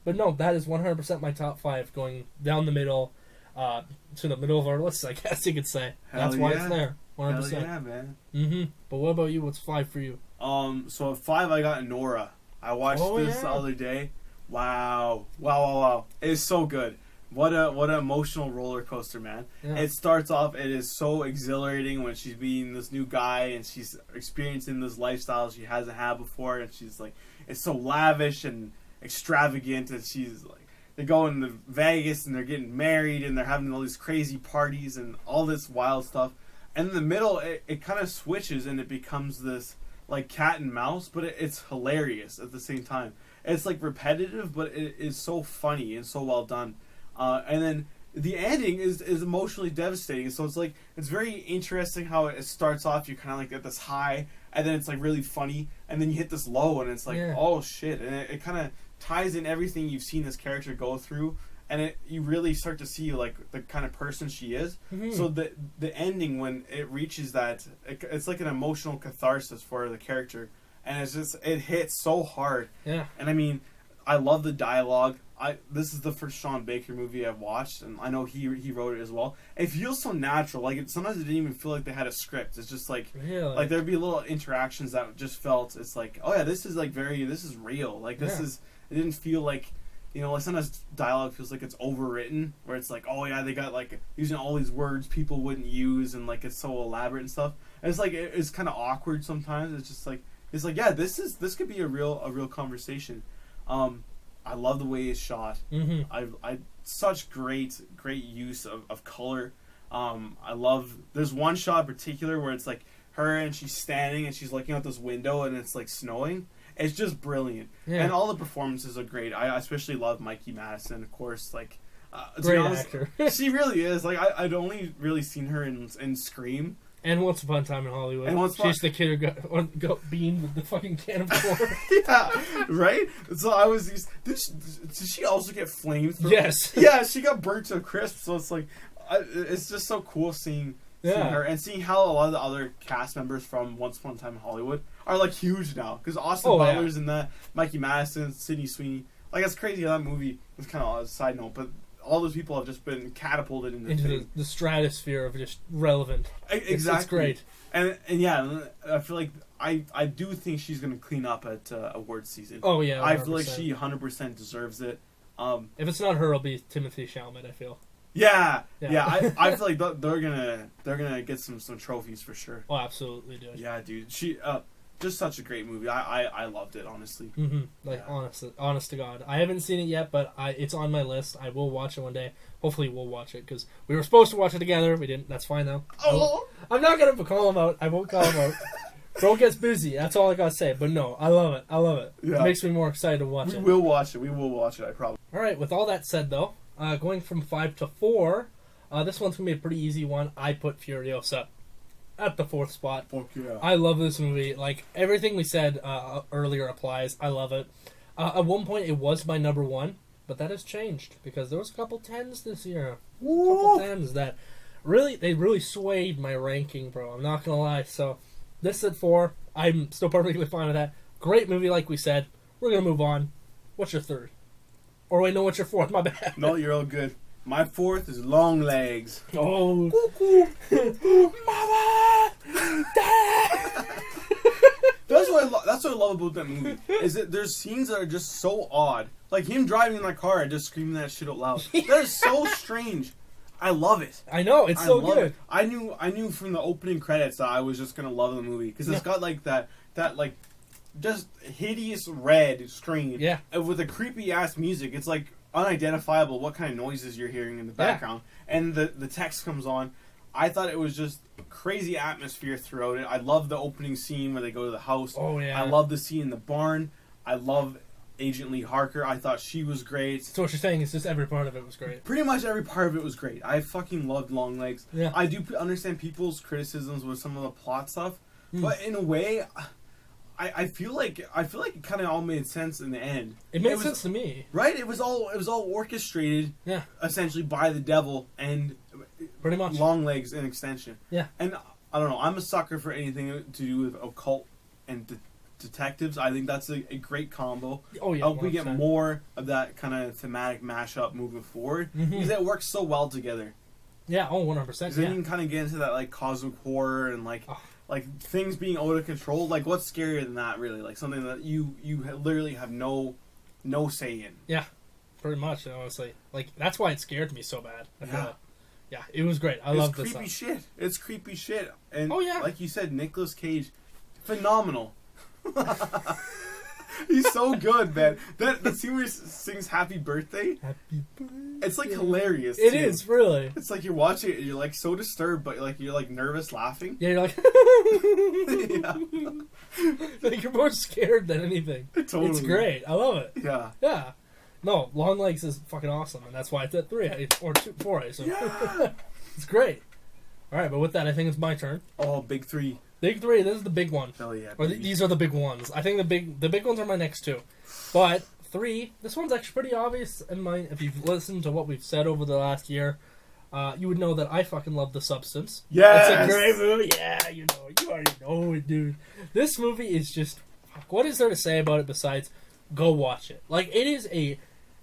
But no, that is 100% my top 5, going down the middle, to the middle of our list, I guess you could say. That's why it's there. 100%. Hell yeah, man. But what about you? What's 5 for you? So at 5 I got Nora. I watched this the other day. Wow. It is so good. What an emotional roller coaster, man. Yeah. It starts off, it is so exhilarating when she's meeting this new guy and she's experiencing this lifestyle she hasn't had before, and she's like, it's so lavish and extravagant, and she's like, they're going to Vegas and they're getting married and they're having all these crazy parties and all this wild stuff. And in the middle, it kind of switches and it becomes this like cat and mouse, but it's hilarious at the same time. It's like repetitive, but it is so funny and so well done. And then the ending is emotionally devastating. So it's very interesting how it starts off. You kind of like at this high, and then it's like really funny, and then you hit this low, and it's like, oh shit, and it kind of ties in everything you've seen this character go through, and you really start to see like the kind of person she is. Mm-hmm. So the ending, when it reaches that, it's like an emotional catharsis for the character, and it hits so hard. Yeah, and I mean, I love the dialogue. This is the first Sean Baker movie I've watched, and I know he wrote it as well. It feels so natural. Like sometimes it didn't even feel like they had a script. It's just like like there'd be little interactions that just felt. It's like, oh yeah, this is real. Like this is. It didn't feel like, like sometimes dialogue feels like it's overwritten, where it's like, oh yeah, they got like using all these words people wouldn't use, and like it's so elaborate and stuff. And it's like it's kind of awkward sometimes. It's just like yeah, this could be a real conversation. I love the way it's shot. Mm-hmm. I such great use of color. I love. There's one shot in particular where it's like her and she's standing and she's looking out this window and it's like snowing. It's just brilliant, and all the performances are great. I especially love Mikey Madison, of course. Like, great actor. She really is. Like I'd only really seen her in Scream. And Once Upon a Time in Hollywood. She's the kid who got beamed with the fucking can of corn. Yeah, right? So I was... Did she also get flamed? Yes. Yeah, she got burnt to a crisp, so it's like... it's just so cool seeing her, and seeing how a lot of the other cast members from Once Upon a Time in Hollywood are, like, huge now. Because Austin Butler's in that, Mikey Madison, Sydney Sweeney. Like, it's crazy how that movie... It's kind of a side note, but... all those people have just been catapulted into the stratosphere of just relevant. Exactly. It's great. And yeah, I feel like I do think she's going to clean up at awards season. Oh yeah, 100%. I feel like she 100% deserves it. If it's not her, it'll be Timothée Chalamet, I feel. Yeah. I feel like they're gonna get some trophies for sure. Oh, absolutely, dude. Yeah, dude. She just such a great movie. I loved it, honestly. Mm-hmm. Like, honest to God. I haven't seen it yet, but it's on my list. I will watch it one day. Hopefully we'll watch it, because we were supposed to watch it together. We didn't. That's fine, though. Oh! I'm not going to call him out. I won't call him out. Bro gets busy. That's all I got to say. But no, I love it. Yeah. It makes me more excited to watch it. We will watch it, I promise. All right, with all that said, though, going from 5 to 4, this one's going to be a pretty easy one. I put Furiosa at the 4th spot. Fuck yeah. I love this movie. Like, everything we said earlier applies. I love it. At one point, it was my number 1, but that has changed because there was a couple 10s this year. Woo! A couple 10s that really swayed my ranking, bro. I'm not going to lie. So, this at 4. I'm still perfectly fine with that. Great movie, like we said. We're going to move on. What's your 3rd? Or wait, no, what's your fourth? My bad. No, you're all good. My fourth is Long Legs. Oh. Mama! Dad! That's what I love about that movie. Is that there's scenes that are just so odd. Like him driving in that car and just screaming that shit out loud. That is so strange. I love it. I know, it's so good. It. I knew from the opening credits that I was just gonna love the movie because it's got like that like just hideous red screen. Yeah. With a creepy ass music. It's like unidentifiable what kind of noises you're hearing in the background. And the text comes on. I thought it was just crazy atmosphere throughout it. I love the opening scene where they go to the house. Oh yeah. I love the scene in the barn. I love Agent Lee Harker. I thought she was great. So what you're saying is just every part of it was great. Pretty much every part of it was great. I fucking loved Long Legs. Yeah. I do understand people's criticisms with some of the plot stuff, but in a way, I feel like it kind of all made sense in the end. It made sense to me. Right? It was all orchestrated. Yeah. Essentially by the devil and pretty much Long Legs in extension. Yeah. And I don't know. I'm a sucker for anything to do with occult and detectives. I think that's a great combo. Oh yeah. We get more of that kind of thematic mashup moving forward because it works so well together. Yeah. Oh, 100%. Because then you can kind of get into that like cosmic horror and like things being out of control. Like what's scarier than that? Really, like something that you literally have no say in. Yeah. Pretty much, honestly. Like that's why it scared me so bad. Yeah, it was great. I love this. It's creepy shit. It's creepy shit. And yeah. like you said, Nicolas Cage, phenomenal. He's so good, man. That scene where he sings "Happy Birthday," it's like hilarious. It is really. It's like you're watching it, and you're like so disturbed, but you're like nervous, laughing. Yeah, you're like, like you're more scared than anything. Totally, it's great. I love it. Yeah, yeah. No, Long Legs is fucking awesome, and that's why it's at 3 or 4. So it's great. All right, but with that, I think it's my turn. Oh, big 3. Big 3. This is the big one. Hell yeah! Or these are the big ones. I think the big ones are my next 2, but 3. This one's actually pretty obvious in my. If you've listened to what we've said over the last year, you would know that I fucking love The Substance. Yes! It's a great movie. Yeah, you already know it, dude. This movie is just. What is there to say about it besides go watch it? Like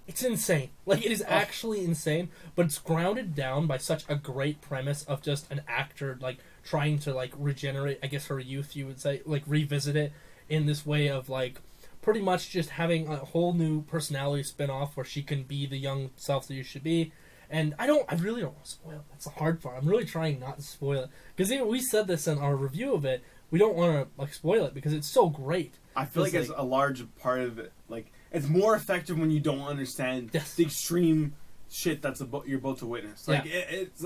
it's insane. Like it is actually insane, but it's grounded down by such a great premise of just an actor like trying to like regenerate, I guess her youth, you would say, like revisit it in this way of like pretty much just having a whole new personality spin-off where she can be the young self that you should be. And I really don't want to spoil it. That's the hard part. I'm really trying not to spoil it because we said this in our review of it. We don't want to like spoil it because it's so great. I feel like it's a large part of it. Like it's more effective when you don't understand the extreme shit that's you're about to witness. Like it's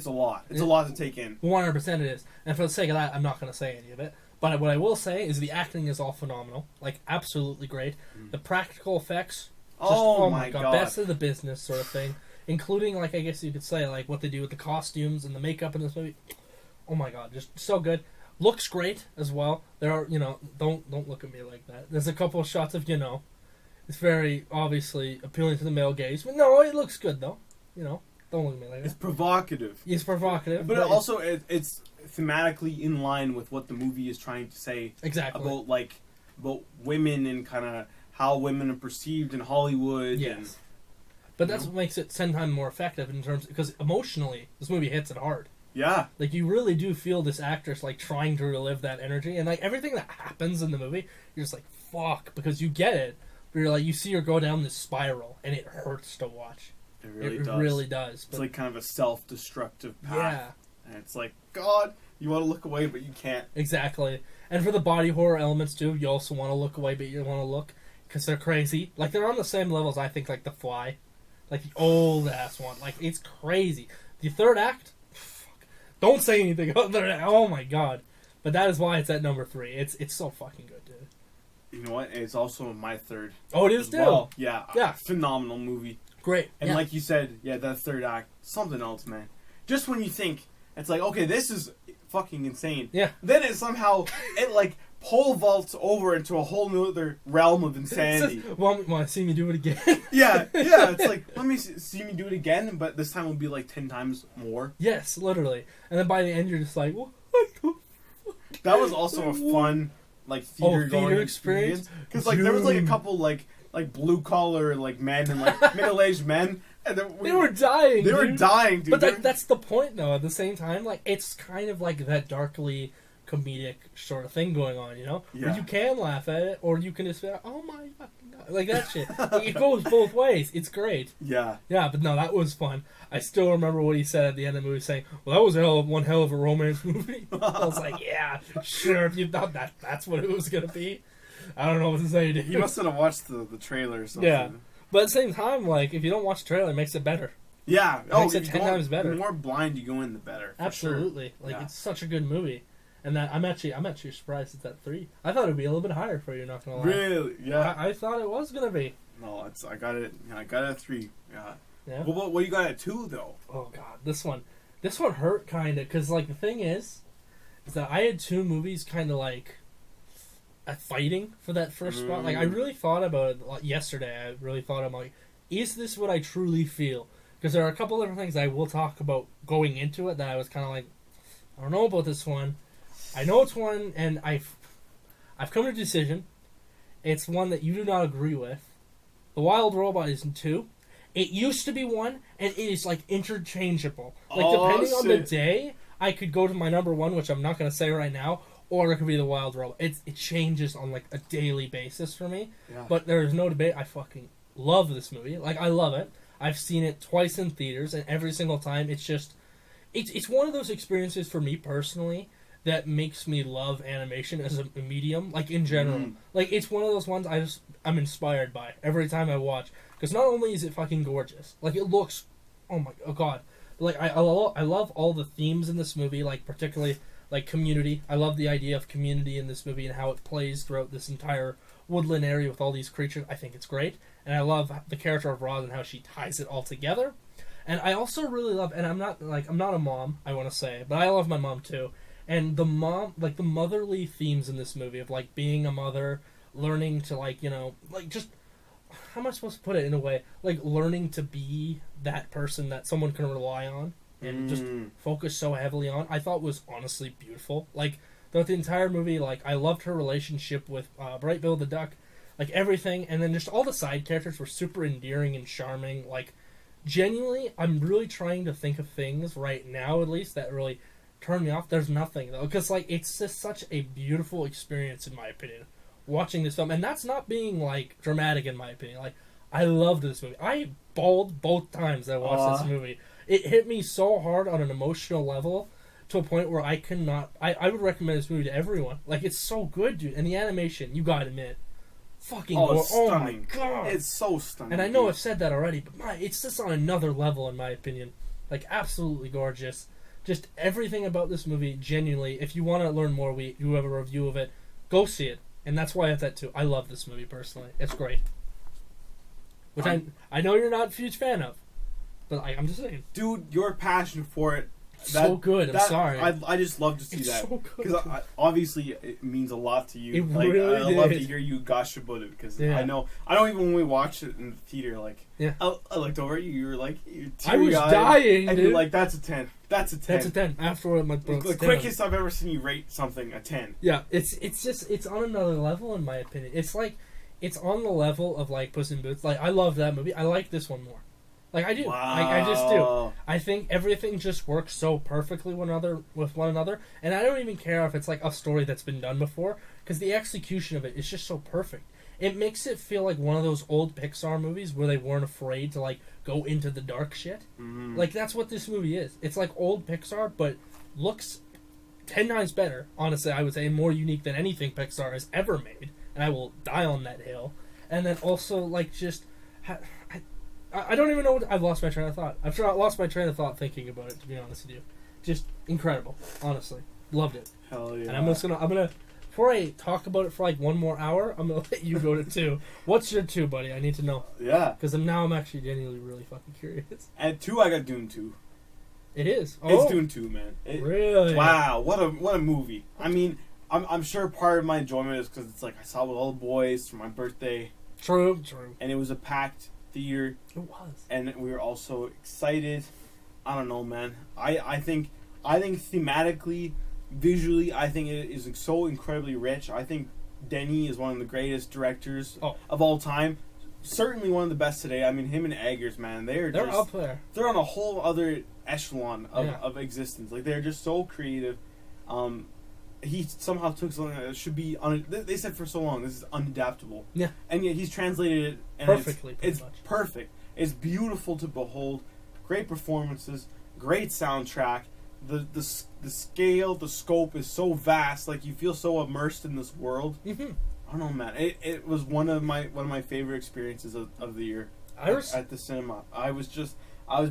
a lot. It's a lot to take in. 100% it is. And for the sake of that, I'm not going to say any of it. But what I will say is the acting is all phenomenal. Like absolutely great. The practical effects. Just, oh my god, best of the business sort of thing. Including like I guess you could say like what they do with the costumes and the makeup in this movie. Oh my god, just so good. Looks great as well. There are, don't look at me like that. There's a couple of shots of, it's very obviously appealing to the male gaze. But no, it looks good though. Don't look at me like that. It's provocative. It's provocative. But also it's thematically in line with what the movie is trying to say. Exactly. About women and kind of how women are perceived in Hollywood. Yes. And, but that's what makes it 10 times more effective in terms, because emotionally, this movie hits it hard. Yeah. Like, you really do feel this actress, like, trying to relive that energy. And, like, everything that happens in the movie, you're just like, fuck. Because you get it. But you're like, you see her go down this spiral, and it hurts to watch. It really does. It really does. It's like kind of a self-destructive path. Yeah. And it's like, God, you want to look away, but you can't. Exactly. And for the body horror elements, too, you also want to look away, but you want to look. Because they're crazy. Like, they're on the same level as, I think, like, The Fly. Like, the old-ass one. Like, it's crazy. The third act... Don't say anything. Oh my god! But that is why it's at number 3. It's so fucking good, dude. You know what? It's also my third. Oh, it is too. Well. Yeah. Yeah. Phenomenal movie. Great. And like you said, that third act, something else, man. Just when you think it's like, okay, this is fucking insane. Yeah. Then it somehow pole vaults over into a whole new other realm of insanity. Want to see me do it again? yeah. It's like, let me see me do it again, but this time will be like 10 times more. Yes, literally. And then by the end, you're just like, what the That was also a fun, like, theater-going experience. Because, like, there was, like, a couple, like, like blue collar like men and like middle aged men, and they were dying. They were dying, dude. But that's the point, though. At the same time, like it's kind of like that darkly comedic sort of thing going on, you know? Yeah. Where you can laugh at it, or you can just be like, oh my fucking god. Like that shit. Like, it goes both ways. It's great. Yeah. Yeah, but no, that was fun. I still remember what he said at the end of the movie, saying, well, that was one hell of a romance movie. I was like, yeah, sure, if you thought that's what it was going to be. I don't know what to say, dude. You must have watched the trailer or something. Yeah. But at the same time, like, if you don't watch the trailer, it makes it better. Yeah. It makes it 10 times better. The more blind you go in, the better. Absolutely. Sure. Like, yeah. It's such a good movie. And that I'm actually surprised it's at 3. I thought it'd be a little bit higher for you, not gonna lie. Really? Yeah. I thought it was gonna be. No, I got it at 3. Yeah. Yeah. Well, what you got at 2 though? Oh god, this one hurt kind of, because like the thing is that I had 2 movies kind of like fighting for that first spot. Like I really thought about it like, yesterday. I really thought, I'm like, is this what I truly feel? Because there are a couple different things I will talk about going into it that I was kind of like, I don't know about this one. I know it's one, and I've come to a decision. It's one that you do not agree with. The Wild Robot is in 2. It used to be 1, and it is like interchangeable. Like depending on the day, I could go to my number 1, which I'm not going to say right now, or it could be The Wild Robot. It changes on like a daily basis for me. Yeah. But there's no debate. I fucking love this movie. Like I love it. I've seen it twice in theaters, and every single time it's just it's one of those experiences for me personally that makes me love animation as a medium, like in general. Like it's one of those ones I'm inspired by every time I watch, because not only is it fucking gorgeous, like it looks, oh god, like I love all the themes in this movie, like particularly like community. I love the idea of community in this movie and how it plays throughout this entire woodland area with all these creatures. I think it's great, and I love the character of Roz and how she ties it all together. And I also really love, and I'm not a mom, I want to say, but I love my mom too. And the motherly themes in this movie of like being a mother, learning to like, you know, like just, how am I supposed to put it in a way? Like learning to be that person that someone can rely on and just focus so heavily on, I thought was honestly beautiful. Like throughout the entire movie, like I loved her relationship with Bright Bill the Duck, like everything. And then just all the side characters were super endearing and charming. Like genuinely, I'm really trying to think of things right now, at least, that really turn me off. There's nothing though, because like it's just such a beautiful experience in my opinion watching this film, and that's not being like dramatic in my opinion. Like I loved this movie. I bawled both times I watched this movie. It hit me so hard on an emotional level to a point where I would recommend this movie to everyone. Like it's so good, dude, and the animation, you gotta admit, fucking oh my god, it's so stunning. And I know I've said that already, but it's just on another level in my opinion. Like absolutely gorgeous. Just everything about this movie, genuinely, if you want to learn more, we do have a review of it. Go see it. And that's why I have that too. I love this movie personally. It's great. Which I know you're not a huge fan of, but I'm just saying. Dude, your passion for it. So good. I'm sorry. I just love to see it's that. So good. Because obviously it means a lot to you. It like, really I love to did. hear you gush about it, because Yeah. I know even when we watched it in the theater, like yeah. I looked over at you. You were like, I was dying, and dude. you're like, that's a 10. That's a 10. That's a 10. Afterward, my throat's The quickest I've ever seen you rate something a 10. Yeah, it's on another level in my opinion. It's like it's on the level of like Puss in Boots. Like I love that movie. I like this one more. Like I do. Wow. I just do. I think everything just works so perfectly with one another, and I don't even care if it's like a story that's been done before, because the execution of it is just so perfect. It makes it feel like one of those old Pixar movies where they weren't afraid to like go into the dark shit. Mm-hmm. Like that's what this movie is. It's like old Pixar, but looks 10 times better. Honestly, I would say, and more unique than anything Pixar has ever made. And I will die on that hill. And then also like just. I don't even know what... I've lost my train of thought. I've lost my train of thought thinking about it, to be honest with you. Just incredible, honestly. Loved it. Hell yeah. And I'm gonna... Before I talk about it for like one more hour, I'm gonna let you go to 2. What's your 2, buddy? I need to know. Yeah. Because now I'm actually genuinely really fucking curious. At 2, I got Dune 2. It is? Oh. It's Dune 2, man. Really? Wow, what a movie. I mean, I'm sure part of my enjoyment is because it's like I saw it with all the boys for my birthday. True. And it was a packed theater. It was. And we were also excited. I don't know, man. I think thematically, visually, I think it is so incredibly rich. I think Denis is one of the greatest directors of all time. certainly one of the best today. I mean, him and Eggers, man, they're just, up there. They're on a whole other echelon of, Yeah. of existence. Like, they're just so creative. He somehow took something that should be they said for so long this is unadaptable. Yeah. And yet he's translated it and Perfectly, It's pretty much. perfect. It's beautiful to behold. Great performances. Great soundtrack. The scale, the scope is so vast. Like, you feel so immersed in this world. Mm-hmm. I don't know, man. It was one of my favorite experiences of the year at the cinema. I was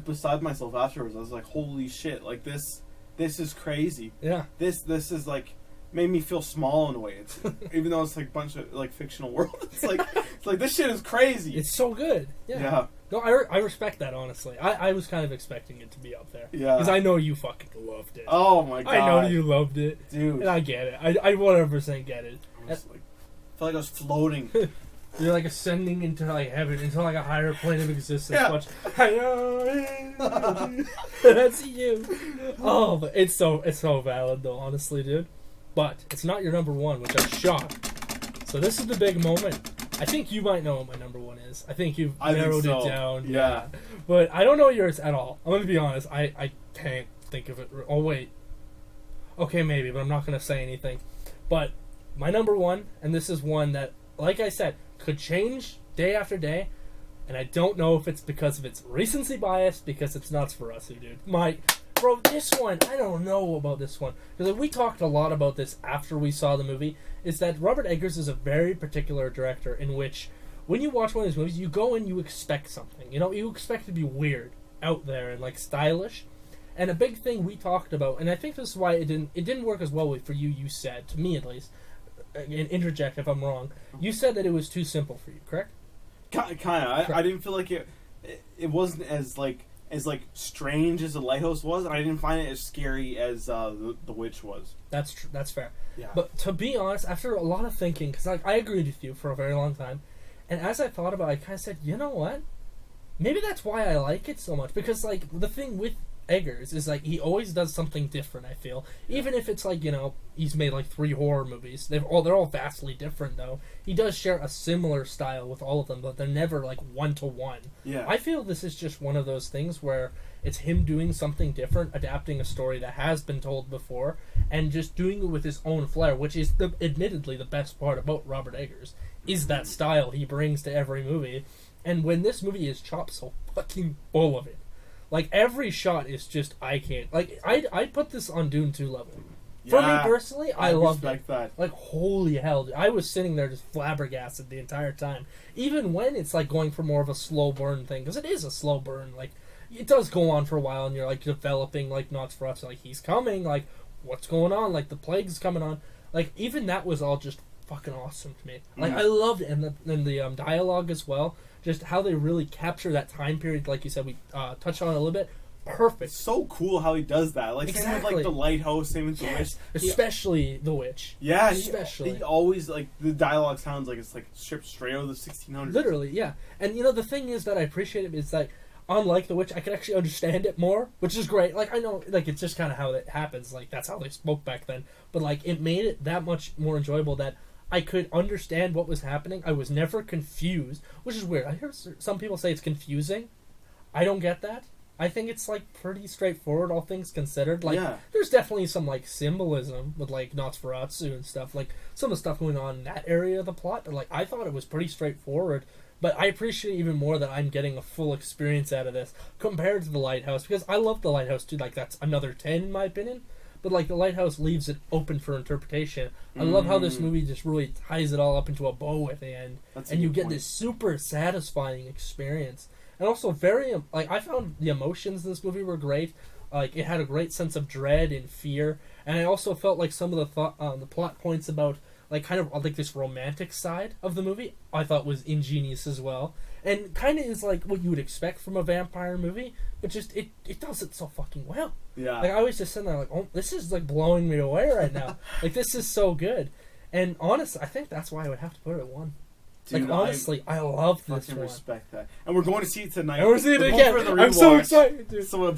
beside myself afterwards. I was like, holy shit! Like, this is crazy. Yeah. This is like made me feel small in a way. It's even though it's like a bunch of like fictional world. It's like this shit is crazy. It's so good. Yeah. No, I respect that, honestly. I was kind of expecting it to be up there. Yeah. Because I know you fucking loved it. Oh my god. I know you loved it. Dude. And I get it. I 100% get it. I felt like I was floating. You're like ascending into like heaven, into like a higher plane of existence. Yeah. Watch. That's you. Oh, but it's so valid though, honestly, dude. But it's not your number one, which I'm shocked. So this is the big moment. I think you might know what my number one is. I think you've narrowed it down. Yeah. But I don't know yours at all. I'm going to be honest. I can't think of it. Oh, wait. Okay, maybe, but I'm not going to say anything. But my number one, and this is one that, like I said, could change day after day. And I don't know if it's because of its recency bias, because it's nuts for us, dude. Bro, this one, I don't know about this one. Because we talked a lot about this after we saw the movie, is that Robert Eggers is a very particular director in which, when you watch one of his movies, you go and you expect something. You know, you expect it to be weird, out there, and, like, stylish. And a big thing we talked about, and I think this is why it didn't work as well for you, you said, to me at least, and interject if I'm wrong, you said that it was too simple for you, correct? Kind of. I didn't feel like it wasn't as strange as the Lighthouse was, and I didn't find it as scary as the Witch was. That's true. That's fair. Yeah. But to be honest, after a lot of thinking, because I agreed with you for a very long time, and as I thought about it, I kind of said, you know what? Maybe that's why I like it so much, because like the thing with Eggers is like he always does something different. I feel, even if it's like, you know, he's made like 3 horror movies. They're all vastly different though. He does share a similar style with all of them, but they're never like one to one. Yeah. I feel this is just one of those things where it's him doing something different, adapting a story that has been told before, and just doing it with his own flair, which is admittedly the best part about Robert Eggers, is that style he brings to every movie. And when this movie is chock so fucking full of it, like every shot is just I'd put this on Dune 2 level. For me personally, I loved it. That. Like, holy hell, dude. I was sitting there just flabbergasted the entire time. Even when it's like going for more of a slow burn thing, because it is a slow burn. Like, it does go on for a while, and you're like developing like Nosferatu, like he's coming, like what's going on, like the plague's coming on. Like, even that was all just fucking awesome to me. Like, I loved it, and the dialogue as well. Just how they really capture that time period, like you said, we touched on it a little bit. Perfect. It's so cool how he does that. Like, exactly. Same with like the Lighthouse, same with the Witch. Especially the Witch. Yeah, especially. He always, like, the dialogue sounds like it's like stripped straight out of the 1600s. Literally, yeah. And you know, the thing is that I appreciate it is that, unlike the Witch, I can actually understand it more, which is great. Like, I know, like, it's just kind of how it happens. Like, that's how they spoke back then. But like, it made it that much more enjoyable that I could understand what was happening. I was never confused, which is weird. I hear some people say it's confusing. I don't get that. I think it's like pretty straightforward, all things considered. Like, there's definitely some like symbolism with like Nosferatu and stuff, like some of the stuff going on in that area of the plot. But like, I thought it was pretty straightforward. But I appreciate even more that I'm getting a full experience out of this compared to the Lighthouse, because I love the Lighthouse too. Like, that's another 10 in my opinion. But like, the Lighthouse leaves it open for interpretation. I love how this movie just really ties it all up into a bow at the end, and you get this super satisfying experience. And also very, like, I found the emotions in this movie were great. Like, it had a great sense of dread and fear, and I also felt like some of the plot points about, like, kind of like this romantic side of the movie, I thought was ingenious as well. And kind of is like what you would expect from a vampire movie, but just, it does it so fucking well. Yeah. Like, I was just sitting there like, oh, this is, like, blowing me away right now. Like, this is so good. And honestly, I think that's why I would have to put it at 1. Dude, like, honestly, I love this one. I respect that. And we're going to see it tonight. And we're seeing it again. I'm so excited, dude. So I'll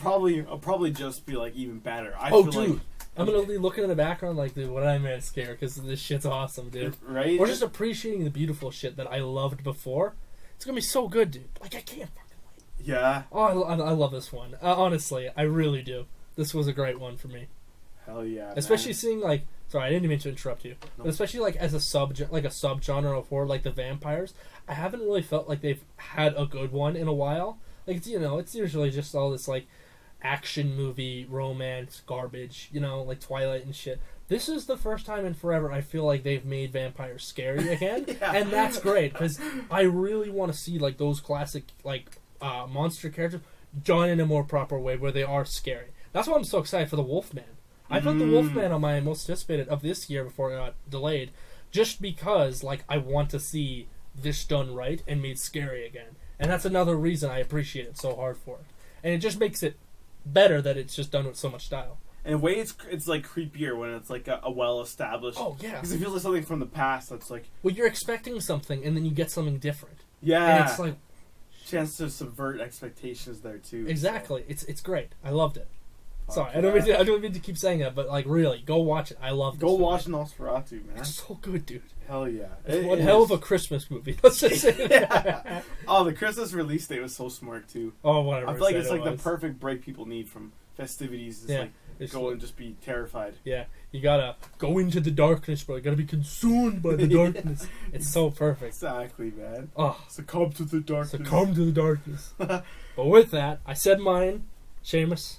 probably just be, like, even better. Dude. Like, I'm going to be looking in the background like, dude, what did I miss here? Because this shit's awesome, dude. Right? Or just appreciating the beautiful shit that I loved before. It's gonna be so good, dude. Like, I can't fucking wait. Yeah. Oh, I love this one. Honestly, I really do. This was a great one for me. Hell yeah. Especially man. seeing, like... Sorry, I didn't mean to interrupt you. No. But especially, like, as a sub-genre of horror, like the vampires, I haven't really felt like they've had a good one in a while. Like, it's, it's usually just all this, like, action movie, romance, garbage, like Twilight and shit. This is the first time in forever I feel like they've made vampires scary again. Yeah. And that's great, because I really want to see, like, those classic, like, monster characters done in a more proper way where they are scary. That's why I'm so excited for the Wolfman. I put the Wolfman on my most anticipated of this year before it got delayed, just because, like, I want to see this done right and made scary again. And that's another reason I appreciate it so hard for it. And it just makes it better that it's just done with so much style. In a way, it's like creepier when it's like a well-established... Oh, yeah. Because it feels like something from the past that's like... Well, you're expecting something, and then you get something different. Yeah. And it's like... Chance to subvert expectations there, too. Exactly. So. It's great. I loved it. Sorry, Okay. I don't mean to keep saying that, but, like, really, go watch it. I love this Go movie. watch Nosferatu, man. It's so good, dude. Hell yeah. It's one hell of a Christmas movie. Let's just say that. Yeah. Oh, the Christmas release date was so smart, too. Oh, whatever. I feel like it's like the perfect break people need from festivities. It's like go and just be terrified. Yeah, you gotta go into the darkness, bro. You gotta be consumed by the darkness. It's so perfect. Exactly, man. Oh, Succumb to the darkness. succumb to the darkness. But with that, I said mine. Seamus,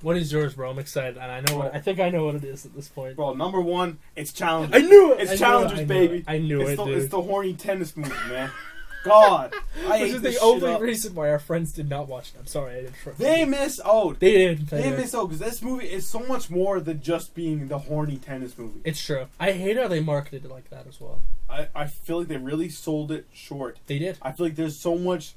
what is yours, bro? I'm excited, and I think I know what it is at this point. Bro, number one, it's Challengers. I knew it. It's Challengers, baby. I knew it, dude. It's the horny tennis movie, man. God, I hate Which is this the shit only up. reason why our friends did not watch it. I'm sorry, I didn't. They miss out. They did. They miss out because this movie is so much more than just being the horny tennis movie. It's true. I hate how they marketed it like that as well. I feel like they really sold it short. They did. I feel like there's so much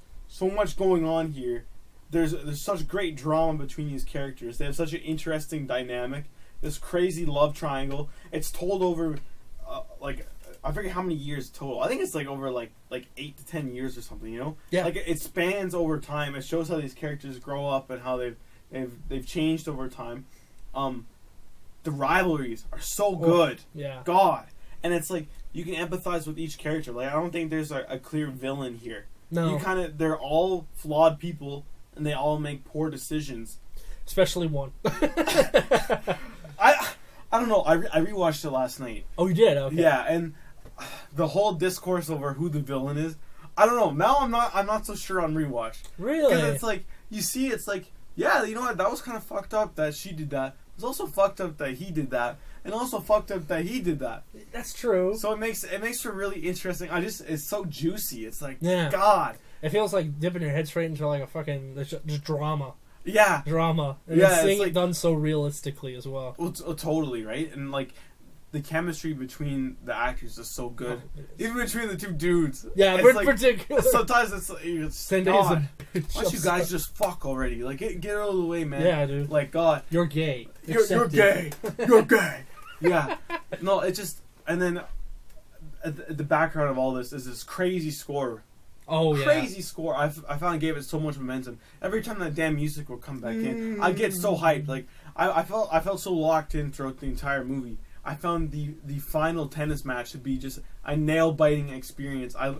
going on here. There's such great drama between these characters. They have such an interesting dynamic. This crazy love triangle. It's told over I forget how many years total. I think it's like over like 8 to 10 years or something. Yeah. Like it spans over time. It shows how these characters grow up and how they've changed over time. The rivalries are so good. Yeah. God, and it's like you can empathize with each character. Like I don't think there's a clear villain here. No. They're all flawed people. And they all make poor decisions. Especially one. I don't know. I rewatched it last night. Oh, you did? Okay. Yeah, and the whole discourse over who the villain is. I don't know. Now I'm not so sure on rewatch. Really? Because it's like you see, it's like yeah, you know what? That was kind of fucked up that she did that. It was also fucked up that he did that, and also fucked up that he did that. That's true. So it makes for really interesting. It's so juicy. It's like God. It feels like dipping your head straight into like a fucking just drama. Yeah. Drama. And yeah, seeing like, it done so realistically as well. Well, totally, right? And like the chemistry between the actors is so good. Oh, even between the two dudes. Yeah, it's particular. Sometimes it's God, why don't you guys stuff. just fuck already? Like get out of the way, man. Yeah, dude. Like God, You're gay. You're gay. You're gay. Yeah. No, it just and then at the background of all this is this crazy score. Oh, yeah. Crazy score. I found gave it so much momentum. Every time that damn music would come back in, I'd get so hyped. Like I felt so locked in throughout the entire movie. I found the final tennis match to be just a nail biting experience. I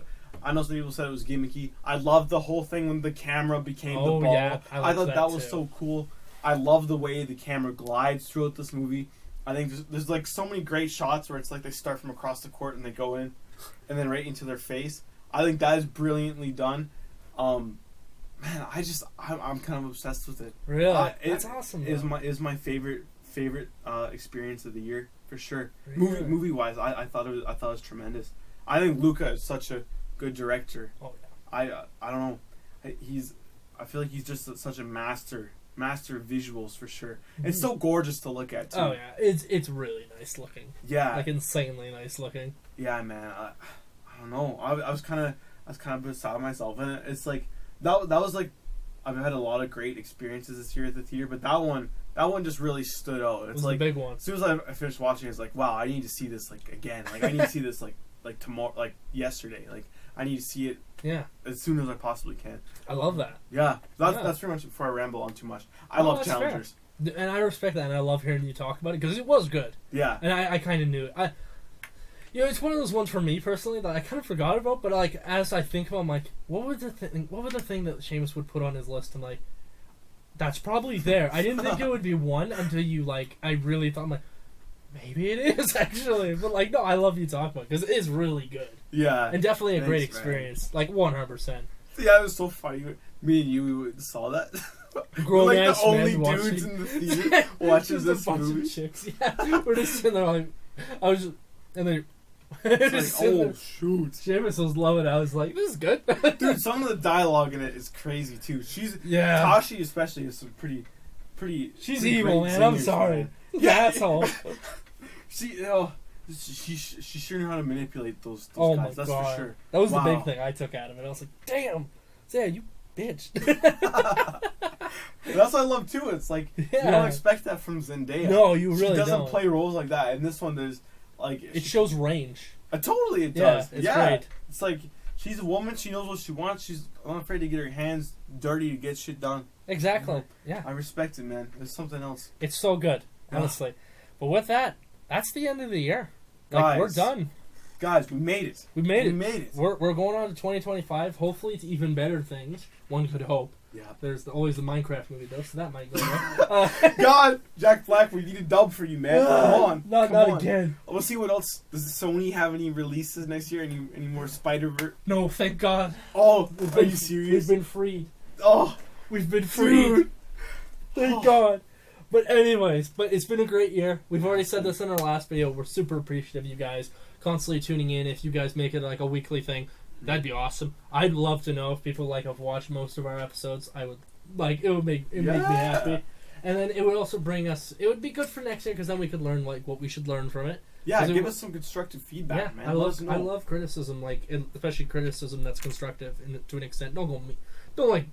know some people said it was gimmicky. I loved the whole thing when the camera became the ball. Yeah, I thought that was too. so cool. I love the way the camera glides throughout this movie. I think there's like so many great shots where it's like they start from across the court and they go in, and then right into their face. I think that is brilliantly done. Man, I'm kind of obsessed with it. Really? That's awesome. Is my favorite experience of the year for sure. Really? Movie wise, I thought it was tremendous. I think Luca is such a good director. Oh yeah. I don't know. I feel like he's just such a master of visuals for sure. It's so gorgeous to look at too. Oh yeah, it's really nice looking. Yeah. Like insanely nice looking. Yeah, man. I don't know. I was kind of beside myself, and it's like that was like I've had a lot of great experiences this year at the theater, but that one just really stood out. It's It was like the big one. As soon as I finished watching, it's like wow, I need to see this like again. Like I need to see this like tomorrow, like yesterday. Like I need to see it as soon as I possibly can. I love that. Yeah, that's pretty much before I ramble on too much. I love Challengers. Fair. And I respect that, and I love hearing you talk about it because it was good. Yeah, And I kind of knew it. You know, it's one of those ones for me personally that I kind of forgot about, but like as I think about, I'm like, what would the thing that Seamus would put on his list, and like, that's probably there. I didn't think it would be one until you like. I really thought, I'm like, maybe it is actually, but like, no, I love you talking about it because it is really good. Yeah, and definitely a great Thanks, experience, like 100%. Yeah, it was so funny. Me and you saw that. Grown We're like ass the only men dudes watching. in the theater watching Just this a bunch movie. of chicks. Yeah, we're just sitting there like, I was just, and then It's like, oh shoot, Seamus was loving it. I was like, this is good. dude. Some of the dialogue in it is crazy too. Yeah. Tashi especially is some pretty. She's pretty evil, great man. I'm singers, sorry. man. Yeah, asshole. She sure knew how to manipulate those Oh guys. my That's god, for sure. that was Wow. the big thing I took out of it. I was like, damn, Zaya, you bitch. That's what I love too. It's like you Yeah. don't expect that from Zendaya. No, you She really doesn't don't. play roles like that. And this one, there's like It shows range. totally it Yeah, does. it's Yeah, great. it's like she's a woman. She knows what she wants. She's unafraid to get her hands dirty to get shit done. Exactly. Yeah, I respect it, man. There's something else. it's so good, honestly. But with that, that's the end of the year. Like, Guys. we're done. Guys, we made it. We made We it. made it. We're going on to 2025. Hopefully, to even better things. One could hope. Yeah. There's always the Minecraft movie though, so that might go well. God, Jack Black, we need a dub for you, man. Come on. Not Come on. again. We'll see what else. Does Sony have any releases next year? Any more Spider-Verse? No, thank God. Oh, We've are been- you serious? We've been freed. Oh, We've been freed. dude. Thank Oh. God. But anyways, it's been a great year. We've already said this in our last video. We're super appreciative of you guys constantly tuning in. If you guys make it like a weekly thing, that'd be awesome. I'd love to know if people like have watched most of our episodes. I would like it would make me happy. And then it would also bring us. It would be good for next year because then we could learn like what we should learn from it. Yeah, 'Cause give us some constructive feedback, man. I Let us know. love criticism, like especially criticism that's constructive to an extent. Don't go don't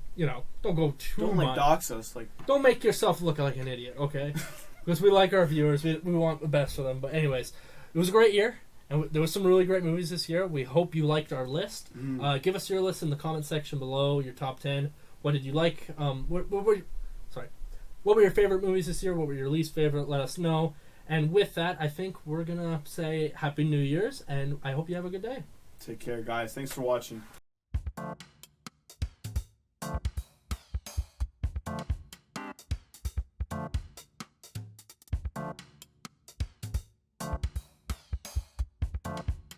go too Don't much. like dox us, like. Don't make yourself look like an idiot, okay? Because we like our viewers, we want the best for them. But anyways, it was a great year, and there was some really great movies this year. We hope you liked our list. Give us your list in the comment section below. Your top 10. What did you like? What were your favorite movies this year? What were your least favorite? Let us know. And with that, I think we're gonna say Happy New Year's, and I hope you have a good day. Take care, guys. Thanks for watching.